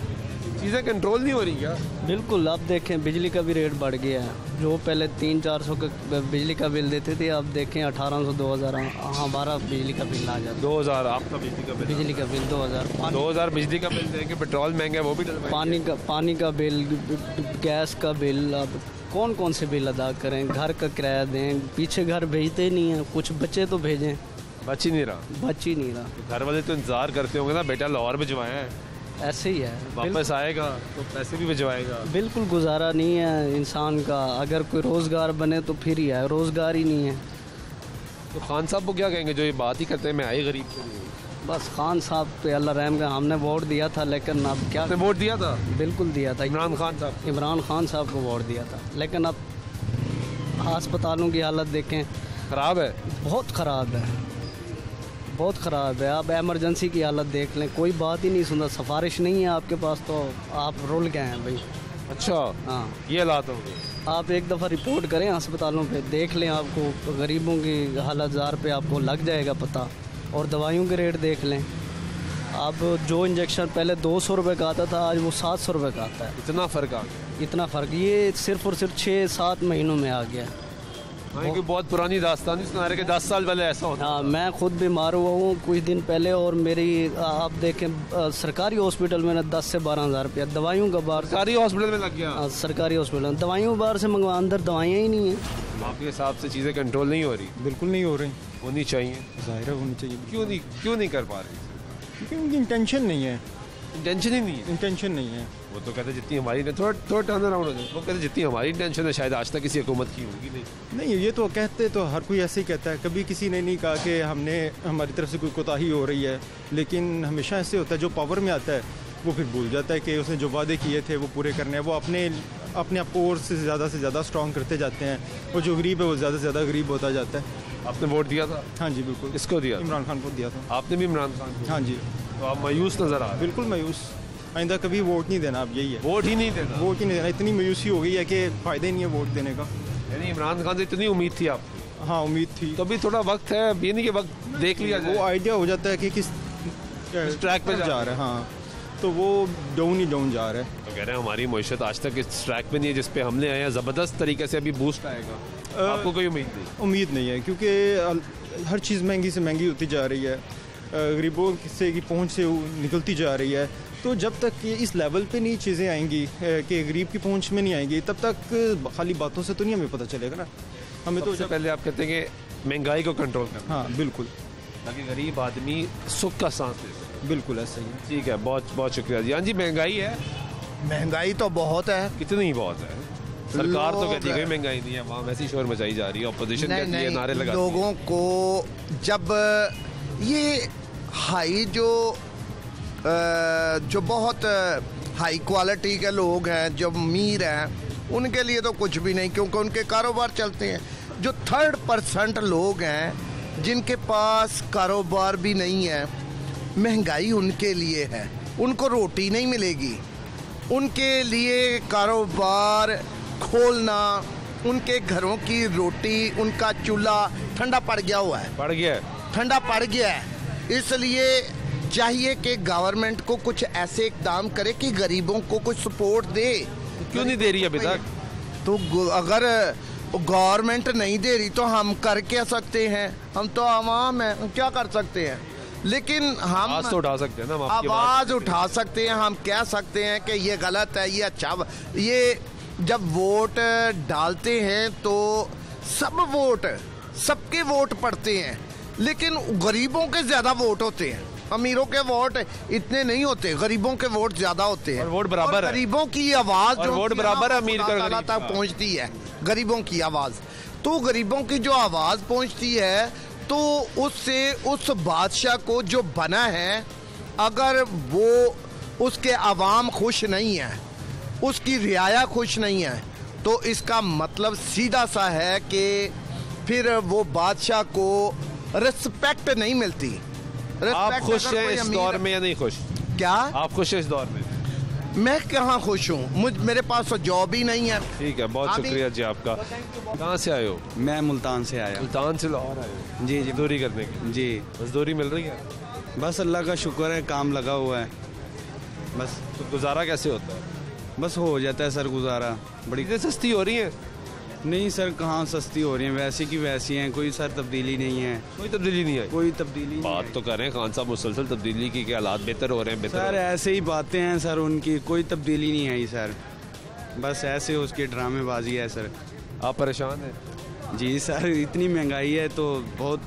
Speaker 1: चीज़ें कंट्रोल नहीं हो रही क्या?
Speaker 3: बिल्कुल। अब देखें बिजली का भी रेट बढ़ गया है। जो पहले 300-400 का बिजली का बिल देते थे, अब देखें 1800-2000 हमारा बिजली का बिल आ जाता है।
Speaker 1: 2000 आपका बिजली का बिल?
Speaker 3: बिजली का बिल
Speaker 1: 2000 बिजली का बिल देंगे, पेट्रोल महंगा है वो भी डलवाएंगे।
Speaker 3: पानी का बिल, गैस का बिल, अब कौन कौन से बिल अदा करें? घर का किराया दें, पीछे घर भेजते नहीं हैं, कुछ बच्चे तो भेजें।
Speaker 1: बच ही नहीं रहा। तो घर वाले तो इंतजार करते होंगे ना, बेटा लाहौर भिजवाया है,
Speaker 3: ऐसे ही है,
Speaker 1: वापस आएगा तो पैसे भी भिजवाएगा।
Speaker 3: बिल्कुल गुजारा नहीं है इंसान का। अगर कोई रोज़गार बने तो फिर ही है, रोज़गार ही नहीं है।
Speaker 1: तो खान साहब को क्या कहेंगे जो ये बात ही करते हैं मैं आई गरीब के लिए?
Speaker 3: बस खान साहब पे अल्लाह रहम का, हमने वोट दिया था, लेकिन अब क्या?
Speaker 1: वोट दिया था?
Speaker 3: बिल्कुल दिया था,
Speaker 1: इमरान खान साहब
Speaker 3: को वोट दिया था। लेकिन अब अस्पतालों की हालत देखें,
Speaker 1: ख़राब है,
Speaker 3: बहुत ख़राब है, बहुत ख़राब है। आप एमरजेंसी की हालत देख लें, कोई बात ही नहीं सुनता। सिफारिश नहीं है आपके पास तो आप रुल गए हैं भाई।
Speaker 1: अच्छा, हाँ, ये हालात हो गए।
Speaker 3: आप एक दफ़ा रिपोर्ट करें अस्पतालों पे, देख लें, आपको गरीबों की हालत ज़ार पे आपको लग जाएगा पता। और दवाइयों के रेट देख लें, अब जो इंजेक्शन पहले 200 रुपये का आता था, आज वो 700 रुपये का आता है।
Speaker 1: इतना फ़र्क आ गया?
Speaker 3: इतना फ़र्क ये सिर्फ और सिर्फ 6-7 महीनों में आ गया।
Speaker 1: हाँ, बहुत पुरानी दास्तान सुना रहे कि 10 साल पहले ऐसा होता।
Speaker 3: हाँ, मैं खुद बीमार हुआ हूँ कुछ दिन पहले, और मेरी आप देखें सरकारी हॉस्पिटल में 10 से 12 हज़ार रुपया दवाइयों का बाहर।
Speaker 1: सरकारी हॉस्पिटल में लग गया?
Speaker 3: सरकारी हॉस्पिटल दवाइयों बाहर से मंगवा, अंदर दवाइयाँ ही नहीं है।
Speaker 1: आपके हिसाब से चीज़ें कंट्रोल नहीं हो रही?
Speaker 5: बिल्कुल नहीं हो रही।
Speaker 1: होनी चाहिए,
Speaker 5: ज़ाहिर है होनी चाहिए।
Speaker 1: क्यों नहीं कर पा रही?
Speaker 5: क्योंकि उनकी इंटेंशन नहीं है।
Speaker 1: इंटेंशन ही नहीं है?
Speaker 5: इंटेंशन नहीं है।
Speaker 1: वो तो कहते जितनी हमारी, थोड़ा टर्न अराउंड हो जाए, वो कहते जितनी हमारी टेंशन है शायद आज तक किसी हुकूमत की होगी
Speaker 5: नहीं। ये तो कहते तो हर कोई ऐसे ही कहता है, कभी किसी ने नहीं कहा कि हमारी तरफ से कोई कोताही हो रही है। लेकिन हमेशा ऐसे होता है, जो पावर में आता है वो फिर भूल जाता है कि उसने जो वादे किए थे वो पूरे करने हैं। वो अपने आप को और से ज़्यादा स्ट्रॉन्ग करते जाते हैं। वो जो गरीब है वो ज़्यादा से ज़्यादा गरीब होता जाता है।
Speaker 1: आपने वोट दिया था?
Speaker 5: हाँ जी बिल्कुल।
Speaker 1: इसको दिया?
Speaker 5: इमरान खान को दिया था।
Speaker 1: आपने भी इमरान खान को?
Speaker 5: हाँ जी।
Speaker 1: तो आप मायूस नज़र आ रहे?
Speaker 5: बिल्कुल मायूस। आइंदा कभी वोट नहीं देना, अब यही है।
Speaker 1: वोट ही नहीं देना?
Speaker 5: इतनी मायूसी हो गई है कि फ़ायदा ही नहीं है वोट देने का।
Speaker 1: यानी इमरान खान से इतनी उम्मीद थी आप?
Speaker 5: हाँ, उम्मीद थी।
Speaker 1: तो अभी थोड़ा वक्त है, ये नहीं कि वक्त देख लिया जाए,
Speaker 5: वो आइडिया हो जाता है कि किस
Speaker 1: ट्रैक पे जा रहा
Speaker 5: है। हाँ, तो वो डाउन ही डाउन जा रहा है।
Speaker 1: तो कह रहे हैं हमारी मईशत आज तक इस ट्रैक पे नहीं है जिस पे हमने आए हैं, ज़बरदस्त तरीके से अभी बूस्ट आएगा। आपको कोई उम्मीद नहीं?
Speaker 5: उम्मीद नहीं है, क्योंकि हर चीज़ महंगी से महंगी होती जा रही है, गरीबों से की पहुंच से निकलती जा रही है। तो जब तक ये इस लेवल पे नहीं चीज़ें आएंगी कि गरीब की पहुंच में नहीं आएंगी, तब तक खाली बातों से तो नहीं हमें पता चलेगा ना। हमें तो
Speaker 1: पहले आप कहते हैं कि महंगाई को कंट्रोल करना।
Speaker 5: हाँ बिल्कुल,
Speaker 1: ताकि गरीब आदमी सुख का सांस ले सके।
Speaker 5: बिल्कुल ऐसा ही है।
Speaker 1: ठीक है, बहुत बहुत शुक्रिया जी। हाँ जी, महंगाई है?
Speaker 6: महंगाई तो बहुत है।
Speaker 1: कितनी बहुत है? सरकार तो कहती है महंगाई नहीं है, वहाँ वैसी शोर मचाई जा रही है, अपोजिशन कहती है, नारे लगाती है।
Speaker 6: लोगों को जब ये हाई जो बहुत हाई क्वालिटी के लोग हैं, जो अमीर हैं, उनके लिए तो कुछ भी नहीं, क्योंकि उनके कारोबार चलते हैं। जो 3% लोग हैं जिनके पास कारोबार भी नहीं है, महंगाई उनके लिए है। उनको रोटी नहीं मिलेगी, उनके लिए कारोबार खोलना, उनके घरों की रोटी, उनका चूल्हा ठंडा पड़ गया हुआ है, ठंडा पड़ गया है। इसलिए चाहिए कि गवर्नमेंट को कुछ ऐसे इकदाम करे कि गरीबों को कुछ सपोर्ट दे।
Speaker 1: क्यों नहीं दे रही अभी तक?
Speaker 6: तो अगर गवर्नमेंट नहीं दे रही तो हम कर क्या सकते हैं? हम तो आवाम हैं, हम क्या कर सकते हैं? लेकिन हम
Speaker 1: आवाज तो उठा सकते हैं ना,
Speaker 6: आवाज उठा सकते हैं, हम कह सकते हैं कि ये गलत है, ये अच्छा। ये जब वोट डालते हैं तो सबके वोट पड़ते हैं, लेकिन गरीबों के ज्यादा वोट होते हैं। अमीरों के वोट इतने नहीं होते, गरीबों के वोट ज्यादा होते हैं।
Speaker 1: और वोट बराबर है।
Speaker 6: गरीबों की आवाज
Speaker 1: और वोट बराबर है, अमीर का
Speaker 6: तक पहुंचती है गरीबों की आवाज। तो गरीबों की जो आवाज पहुंचती है, तो उससे उस बादशाह को जो बना है, अगर वो उसके अवाम खुश नहीं है, उसकी रियाया खुश नहीं है, तो इसका मतलब सीधा सा है कि फिर वो बादशाह को रिस्पेक्ट नहीं मिलती।
Speaker 1: आप खुश हैं इस दौर में या नहीं खुश?
Speaker 6: क्या
Speaker 1: आप खुश हैं इस दौर में?
Speaker 6: मैं कहाँ खुश हूँ, मेरे पास तो जॉब ही नहीं है।
Speaker 1: ठीक है, बहुत शुक्रिया जी आपका। कहाँ से आए हो?
Speaker 4: मैं मुल्तान से आया।
Speaker 1: मुल्तान से लाहौर आए हो? जी जी। मजदूरी करने की? जी। मजदूरी मिल रही है?
Speaker 4: बस अल्लाह का शुक्र है, काम लगा हुआ है बस।
Speaker 1: तो गुजारा कैसे होता है?
Speaker 4: बस हो जाता है सर गुजारा। बड़ी
Speaker 1: सस्ती हो रही है?
Speaker 4: नहीं सर, कहाँ सस्ती हो रही हैं, वैसी की वैसी हैं, कोई सर तब्दीली नहीं है।
Speaker 1: कोई तब्दीली नहीं है?
Speaker 4: कोई तब्दीली नहीं।
Speaker 1: बात तो कर रहे हैं खान साहब मुसलसल तब्दीली की, के हालात बेहतर हो रहे हैं?
Speaker 4: सर ऐसे ही बातें हैं सर, उनकी कोई तब्दीली नहीं आई सर, बस ऐसे उसकी ड्रामेबाजी है सर।
Speaker 1: आप परेशान हैं?
Speaker 4: जी सर, इतनी महंगाई है तो बहुत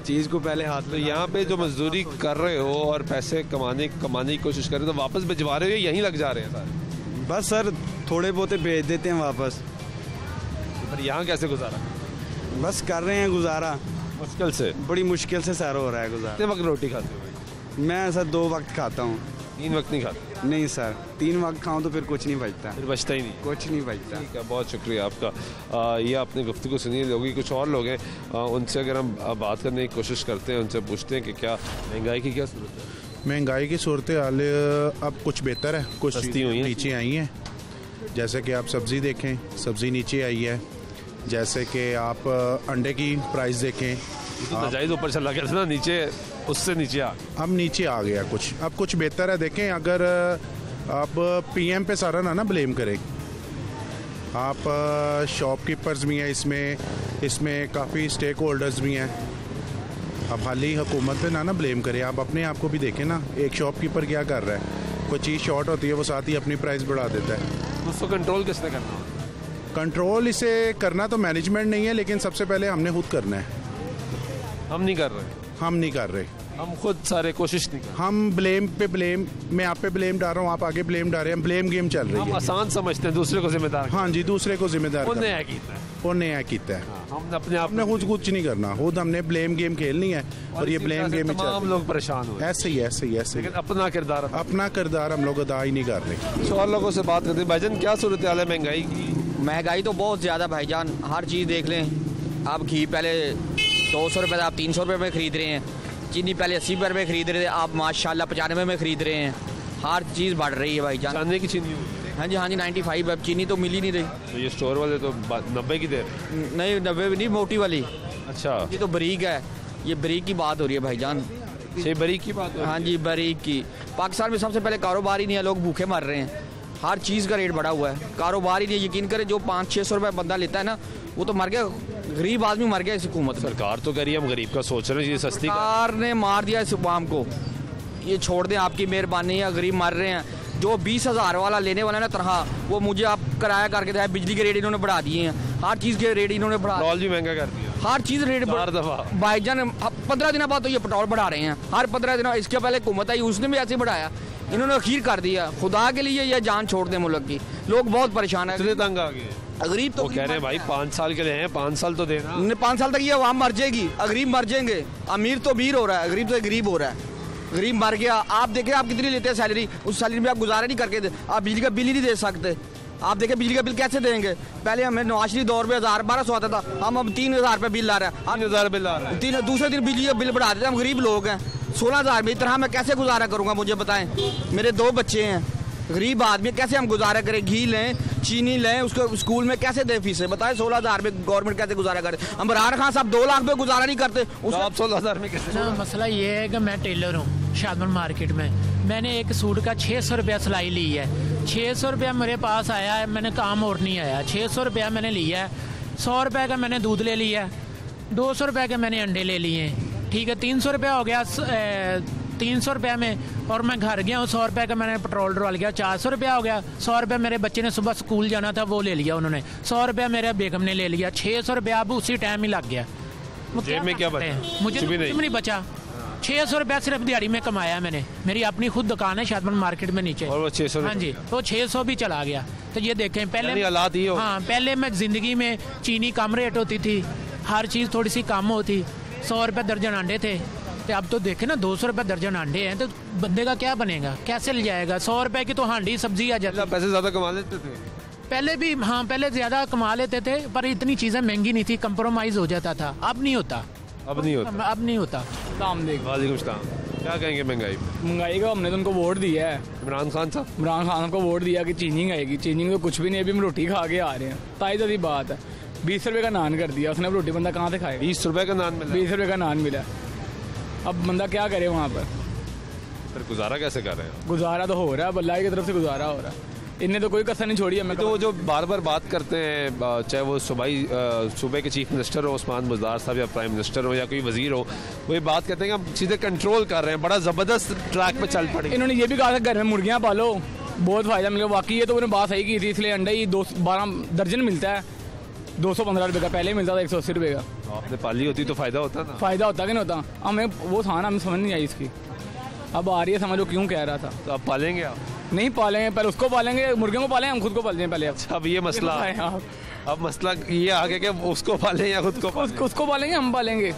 Speaker 4: चीज़ को पहले हाथ।
Speaker 1: तो यहाँ पे जो मजदूरी कर रहे हो और पैसे कमाने की कोशिश कर रहे हो, तो वापस भिजवा रहे हो या यहीं लग जा रहे हैं सर?
Speaker 4: बस सर थोड़े बहुत भेज देते हैं वापस।
Speaker 1: पर यहाँ कैसे गुजारा?
Speaker 4: बस कर रहे हैं गुजारा,
Speaker 1: मुश्किल से,
Speaker 4: बड़ी मुश्किल से सर हो रहा है गुजारा।
Speaker 1: कितने वक्त रोटी खाते हो?
Speaker 4: मैं सर 2 वक्त खाता हूँ।
Speaker 1: 3 वक्त नहीं खाते?
Speaker 4: नहीं सर, 3 वक्त खाऊं तो फिर कुछ नहीं बचता।
Speaker 1: फिर बचता ही नहीं?
Speaker 4: कुछ नहीं बचता।
Speaker 1: ठीक है, बहुत शुक्रिया आपका। ये आपने गुफ्तगू सुनी। लोग कुछ और लोग हैं, उनसे अगर हम बात करने की कोशिश करते हैं, उनसे पूछते हैं कि क्या महंगाई की क्या सूरत है?
Speaker 7: महंगाई की सूरत हाल अब कुछ बेहतर है, कुछ
Speaker 1: सस्ती हुई है,
Speaker 7: नीचे आई हैं। जैसे कि आप सब्ज़ी देखें, सब्ज़ी नीचे आई है। जैसे कि आप अंडे की प्राइस देखें,
Speaker 1: तो जायज़ ऊपर चला गया था ना, नीचे उससे नीचे
Speaker 7: अब नीचे आ गया कुछ, अब कुछ बेहतर है। देखें, अगर आप पीएम पे सारा ना ब्लेम करें, आप शॉपकीपर्स भी हैं इसमें काफ़ी स्टेक होल्डर्स भी हैं। अब खाली हुकूमत पे ना ब्लेम करें, आप अपने आप को भी देखें ना। एक शॉपकीपर क्या कर रहा है, कोई चीज़ शॉर्ट होती है वो साथ ही अपनी प्राइस बढ़ा देता है।
Speaker 1: उसको कंट्रोल किसने करना?
Speaker 7: कंट्रोल इसे करना तो मैनेजमेंट नहीं है, लेकिन सबसे पहले हमने खुद करना है।
Speaker 1: हम नहीं कर रहे?
Speaker 7: हम नहीं कर रहे,
Speaker 1: हम खुद सारे कोशिश नहीं कर रहे।
Speaker 7: हम ब्लेम पे ब्लेम, मैं आप पे ब्लेम डाल रहा हूँ, आप आगे ब्लेम डाल रहे हैं, ब्लेम गेम चल रही है।
Speaker 1: हम आसान समझते हैं दूसरे को जिम्मेदार।
Speaker 7: हाँ जी, दूसरे को जिम्मेदार
Speaker 1: उन्हें
Speaker 7: किया है।
Speaker 1: हम अपने आप
Speaker 7: ने खुद कुछ नहीं करना, खुद हमने ब्लेम गेम खेलनी है और ये ब्लेम गेम
Speaker 1: तमाम लोग परेशान हो।
Speaker 7: ऐसे ही
Speaker 1: लेकिन अपना
Speaker 7: किरदार हम लोग अदा ही नहीं कर रहे।
Speaker 1: और लोगों से बात करते हैं। भाईजान क्या सूरत हाल है महंगाई की?
Speaker 8: महंगाई तो बहुत ज़्यादा भाईजान, हर चीज़ देख लें आप। घी पहले 200 रुपये था, आप 300 रुपये में ख़रीद रहे हैं। चीनी पहले 80 रुपये में ख़रीद रहे थे, आप माशाल्लाह 95 में ख़रीद रहे हैं। हर चीज़ बढ़ रही है भाईजान।
Speaker 1: चांदी की चीनी?
Speaker 8: हाँ जी 95। अब चीनी तो मिल ही नहीं रही।
Speaker 1: तो ये स्टोर वाले तो 90 की दे रहे?
Speaker 8: नहीं 90 नहीं, मोटी वाली।
Speaker 1: अच्छा,
Speaker 8: ये तो बरीक है, ये बरीक की बात हो रही है भाईजान।
Speaker 1: बरीक की बात?
Speaker 8: हाँ जी बरीक की। पाकिस्तान में सबसे पहले कारोबार ही नहीं है, लोग भूखे मर रहे हैं। हर चीज़ का रेट बढ़ा हुआ है, कारोबार ही नहीं। यकीन करें, जो 500-600 रुपये बंदा लेता है ना, वो तो मर गया, गरीब आदमी मर गया इस हुकूमत।
Speaker 1: सरकार तो कह रही है हम गरीब का सोच रहे हैं, ये सस्ती
Speaker 8: सरकार ने मार दिया इस अवाम को। ये छोड़ दें, आपकी मेहरबानी है, गरीब मर रहे हैं। जो 20,000 वाला लेने वाला है ना तनख्वाह, वो मुझे आप किराया करके दिया। बिजली के रेट इन्होंने बढ़ा दिए हैं, हर चीज़ के रेट इन्होंने बढ़ा,
Speaker 1: पेट्रोल भी महंगा कर दिया,
Speaker 8: हर चीज़ रेट भाईजान। 15 दिन बाद तो ये पेट्रोल बढ़ा रहे हैं, हर 15 दिन। इसके पहले हुकूमत आई, उसने भी ऐसे बढ़ाया, इन्होंने अखीर कर दिया। खुदा के लिए ये जान छोड़ दें मुल्क की, लोग बहुत परेशान है,
Speaker 1: तंग आ गए।
Speaker 8: गरीब तो
Speaker 1: कह रहे हैं भाई 5 साल के लिए हैं, 5 साल तो देना।
Speaker 8: 5 साल तक ये आवाम मर जाएगी, गरीब मर जाएंगे। अमीर तो अमीर हो रहा है, गरीब तो गरीब हो रहा है। गरीब मर गया। आप देखें आप कितनी लेते हैं सैलरी, उस सैलरी में आप गुजारा नहीं करके दे, आप बिजली का बिल ही नहीं दे सकते। आप देखें बिजली का बिल कैसे देंगे। पहले हमें नवाशी दौर में 1000-1200 आता था, हम अब 3000 रुपये बिल ला रहे हैं।
Speaker 1: 3000 बिल ला रहे हैं,
Speaker 8: दूसरे दिन बिजली का बिल बढ़ा देते हैं। हम गरीब लोग हैं, 16,000 में इतना मैं कैसे गुजारा करूँगा, मुझे बताएं। मेरे 2 बच्चे हैं, गरीब आदमी, कैसे हम गुजारा करें। घी लें, चीनी लें, उसको स्कूल में कैसे दें फीसें, बताएं। 16,000 में गवर्नमेंट कैसे गुजारा करे। हम इमरान खान साहब 2 लाख में गुजारा नहीं करते,
Speaker 1: आप 16,000 में कैसे।
Speaker 24: मसला ये है कि मैं टेलर हूँ शादमन मार्केट में। मैंने एक सूट का 600 रुपया सिलाई ली है। 600 रुपया मेरे पास आया है, मैंने काम और नहीं आया। 600 रुपया मैंने लिया है। 100 रुपये का मैंने दूध ले लिया है, 200 रुपये के मैंने अंडे ले लिए हैं। ठीक है, 300 रुपया हो गया 300 रुपये में। और मैं घर गया हूँ, 100 रुपये का मैंने पेट्रोल डलवा लिया, 400 रुपया हो गया। 100 रुपये मेरे बच्चे ने सुबह स्कूल जाना था, वो ले लिया उन्होंने। 100 रुपया मेरे बेगम ने ले लिया। 600 रुपया अब उसी टाइम ही लग गया।
Speaker 1: जेब में क्या बचा?
Speaker 24: मुझे कुछ नहीं बचा। 600 रुपया सिर्फ दिहाड़ी में कमाया मैंने। मेरी अपनी खुद दुकान है शादमन मार्केट में नीचे,
Speaker 1: और वो 600।
Speaker 24: हाँ जी, तो 600 भी चला गया। तो ये देखें, पहले
Speaker 1: हालात ही हो।
Speaker 24: हाँ, पहले मैं जिंदगी में चीनी कम रेट होती थी, हर चीज़ थोड़ी सी कम होती। 100 रुपये दर्जन अंडे थे, तो अब तो देखे ना 200 रुपये दर्जन अंडे हैं, तो बंदे का क्या बनेगा, कैसे ले जाएगा। 100 रुपये की तो हांडी सब्जी आ जाती है।
Speaker 1: पैसे ज़्यादा कमा लेते थे
Speaker 24: पहले भी, हाँ पहले ज़्यादा कमा लेते थे, पर इतनी चीज़ें महंगी नहीं थी, कंप्रोमाइज़ हो जाता था। अब नहीं होता,
Speaker 1: अब नहीं होता। वालेकुम सलाम। क्या कहेंगे महंगाई
Speaker 9: का? हमने तो उनको वोट दिया है,
Speaker 1: इमरान खान साहब
Speaker 9: को वोट दिया कि चेंजिंग आएगी। चेंजिंग तो कुछ भी नहीं, अभी हम रोटी खा के आ रहे हैं। ताज़ी बात है, 20 रुपये का नान कर दिया उसने। रोटी बंदा कहाँ से खाएगा?
Speaker 1: 20 रुपये का नान मिला।
Speaker 9: 20 रुपये का नान मिला। अब बंदा क्या करे वहाँ पर?
Speaker 1: फिर गुजारा कैसे कर रहे हैं?
Speaker 9: गुजारा तो हो रहा है, अल्लाह की तरफ से गुजारा हो रहा है। इनने तो कोई कसर नहीं छोड़ी है।
Speaker 1: तो वो जो बार बार बात करते हैं, चाहे वो सूबे के चीफ मिनिस्टर हो उस्मान बुज़दार साहब, या प्राइम मिनिस्टर हो, या कोई वजीर हो, वो ये बात करते हैं कि हम सीधे कंट्रोल कर रहे हैं, बड़ा ज़बरदस्त ट्रैक पे चल पड़े।
Speaker 9: इन्होंने ये भी कहा था घर में मुर्गियाँ पालो, बहुत फ़ायदा मिलेगा। वाकई ये तो उन्होंने बात सही की थी। इसलिए अंडा ही 12 दर्जन मिलता है, 215 रुपये का। पहले मिलता था 180 रुपये का।
Speaker 1: आपने पाली होती तो फ़ायदा होता ना।
Speaker 9: फ़ायदा होता कि नहीं होता? हमें वो था ना, हमें समझ नहीं आई इसकी। अब आ रही है समझ, वो क्यों कह रहा था।
Speaker 1: तो आप पालेंगे? आप
Speaker 9: नहीं पालेंगे, पहले उसको पालेंगे, मुर्गियों को पालेंगे, हम खुद को पालते हैं पहले।
Speaker 1: अब ये मसला है, अब मसला ये आ गया कि उसको पालें या खुद को?
Speaker 9: उसको पालेंगे, हम पालेंगे।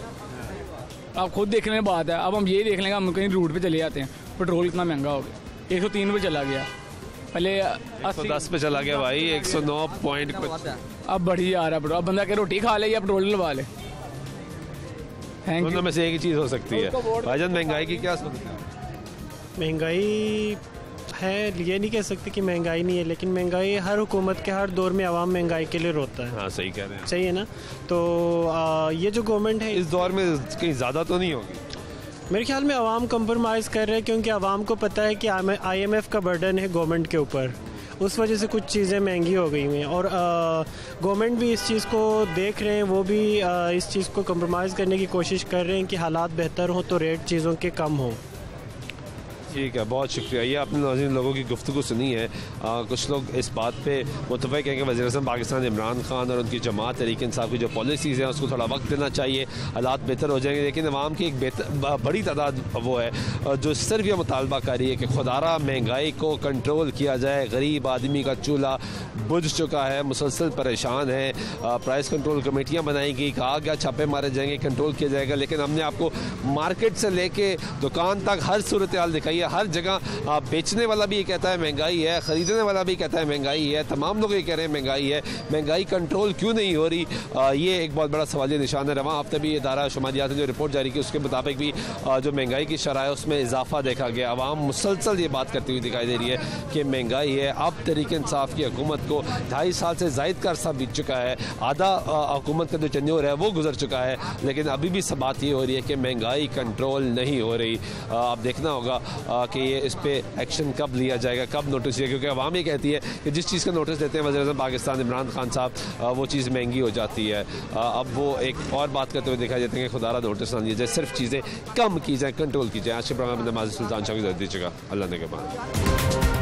Speaker 9: आप खुद देखने की बात है। अब हम ये देख लेंगे, हम कहीं रूट पे चले जाते हैं, पेट्रोल कितना महंगा हो गया, 103 रुपये चला गया, पहले
Speaker 1: 110 पे चला गया भाई, 109 पॉइंट कुछ।
Speaker 9: अब बढ़ी आ रहा है। अब बंदा क्या रोटी खा ले या पेट्रोल डलवा ले?
Speaker 1: दोनों में से एक ही चीज़ हो सकती है। भाईजान महंगाई की क्या सुनते हैं?
Speaker 12: महंगाई है, ये नहीं कह सकते कि महंगाई नहीं है, लेकिन महंगाई हर हुकूमत के हर दौर में आवाम महंगाई के लिए रोता है।
Speaker 1: हाँ सही कह रहे हैं।
Speaker 12: सही है ना? तो ये जो गवर्नमेंट है
Speaker 1: इस दौर में कहीं ज़्यादा तो नहीं होगी
Speaker 12: मेरे ख्याल में। आवाम कंप्रोमाइज़ कर रहे हैं, क्योंकि आवाम को पता है कि IMF का बर्डन है गवर्नमेंट के ऊपर। उस वजह से कुछ चीज़ें महंगी हो गई हैं, और गवर्नमेंट भी इस चीज़ को देख रहे हैं, वो भी इस चीज़ को कंप्रोमाइज़ करने की कोशिश कर रहे हैं कि हालात बेहतर हों तो रेट चीज़ों के कम हों।
Speaker 1: ठीक है, बहुत शुक्रिया। ये आपने नाज़रीन लोगों की गुफ्तगू सुनी है। कुछ लोग इस बात पे मुतफ़िक़ हैं कि वज़ीर-ए-आज़म पाकिस्तान इमरान खान और उनकी जमात तहरीक इंसाफ की जो पॉलिसीज़ हैं उसको थोड़ा वक्त देना चाहिए, हालात बेहतर हो जाएंगे। लेकिन अवाम की एक बड़ी तादाद वो है जो सिर्फ ये मुतालबा कर रही है कि खुदारा महंगाई को कंट्रोल किया जाए। गरीब आदमी का चूल्हा बुझ चुका है, मुसलसल परेशान है। प्राइस कंट्रोल कमेटियाँ बनाई गई, कहा गया छापे मारे जाएंगे, कंट्रोल किया जाएगा, लेकिन हमने आपको मार्केट से लेके दुकान तक हर सूरत हाल दिखाई है। हर जगह बेचने वाला भी ये कहता है महंगाई है, ख़रीदने वाला भी कहता है महंगाई है, तमाम लोग ये कह रहे हैं महंगाई है। महंगाई कंट्रोल क्यों नहीं हो रही, ये एक बहुत बड़ा सवालिया निशान है। रवां हफ्ते भी इदारा शुमारियात ने जो रिपोर्ट जारी की उसके मुताबिक भी जो महंगाई की शरह है उसमें इजाफा देखा गया। अवाम मुसलसल ये बात करती हुई दिखाई दे रही है कि महंगाई है। अब तहरीक इंसाफ की हुकूमत को 2.5 साल से ज़ायद का अरसा बीत चुका है, आधा हुकूमत का जो टेन्योर है वो गुजर चुका है, लेकिन अभी भी सब बात ये हो रही है कि महंगाई कंट्रोल नहीं हो रही। अब देखना होगा कि ये इस पे एक्शन कब लिया जाएगा, कब नोटिस लिया, क्योंकि अवाम ये कहती है कि जिस चीज़ का नोटिस देते हैं वज़ीर-ए-आज़म पाकिस्तान इमरान खान साहब, वो चीज़ महंगी हो जाती है। अब वो एक और बात करते हुए दिखाई देते हैं कि खुदारा नोटिस ना लिया जाए, सिर्फ चीज़ें कम की जाए, कंट्रोल की जाए। आज के प्रोग्राम में नमाज़ सुल्तान शाह की ज़रूरत दीजिएगा। अल्लाह ने के बाद।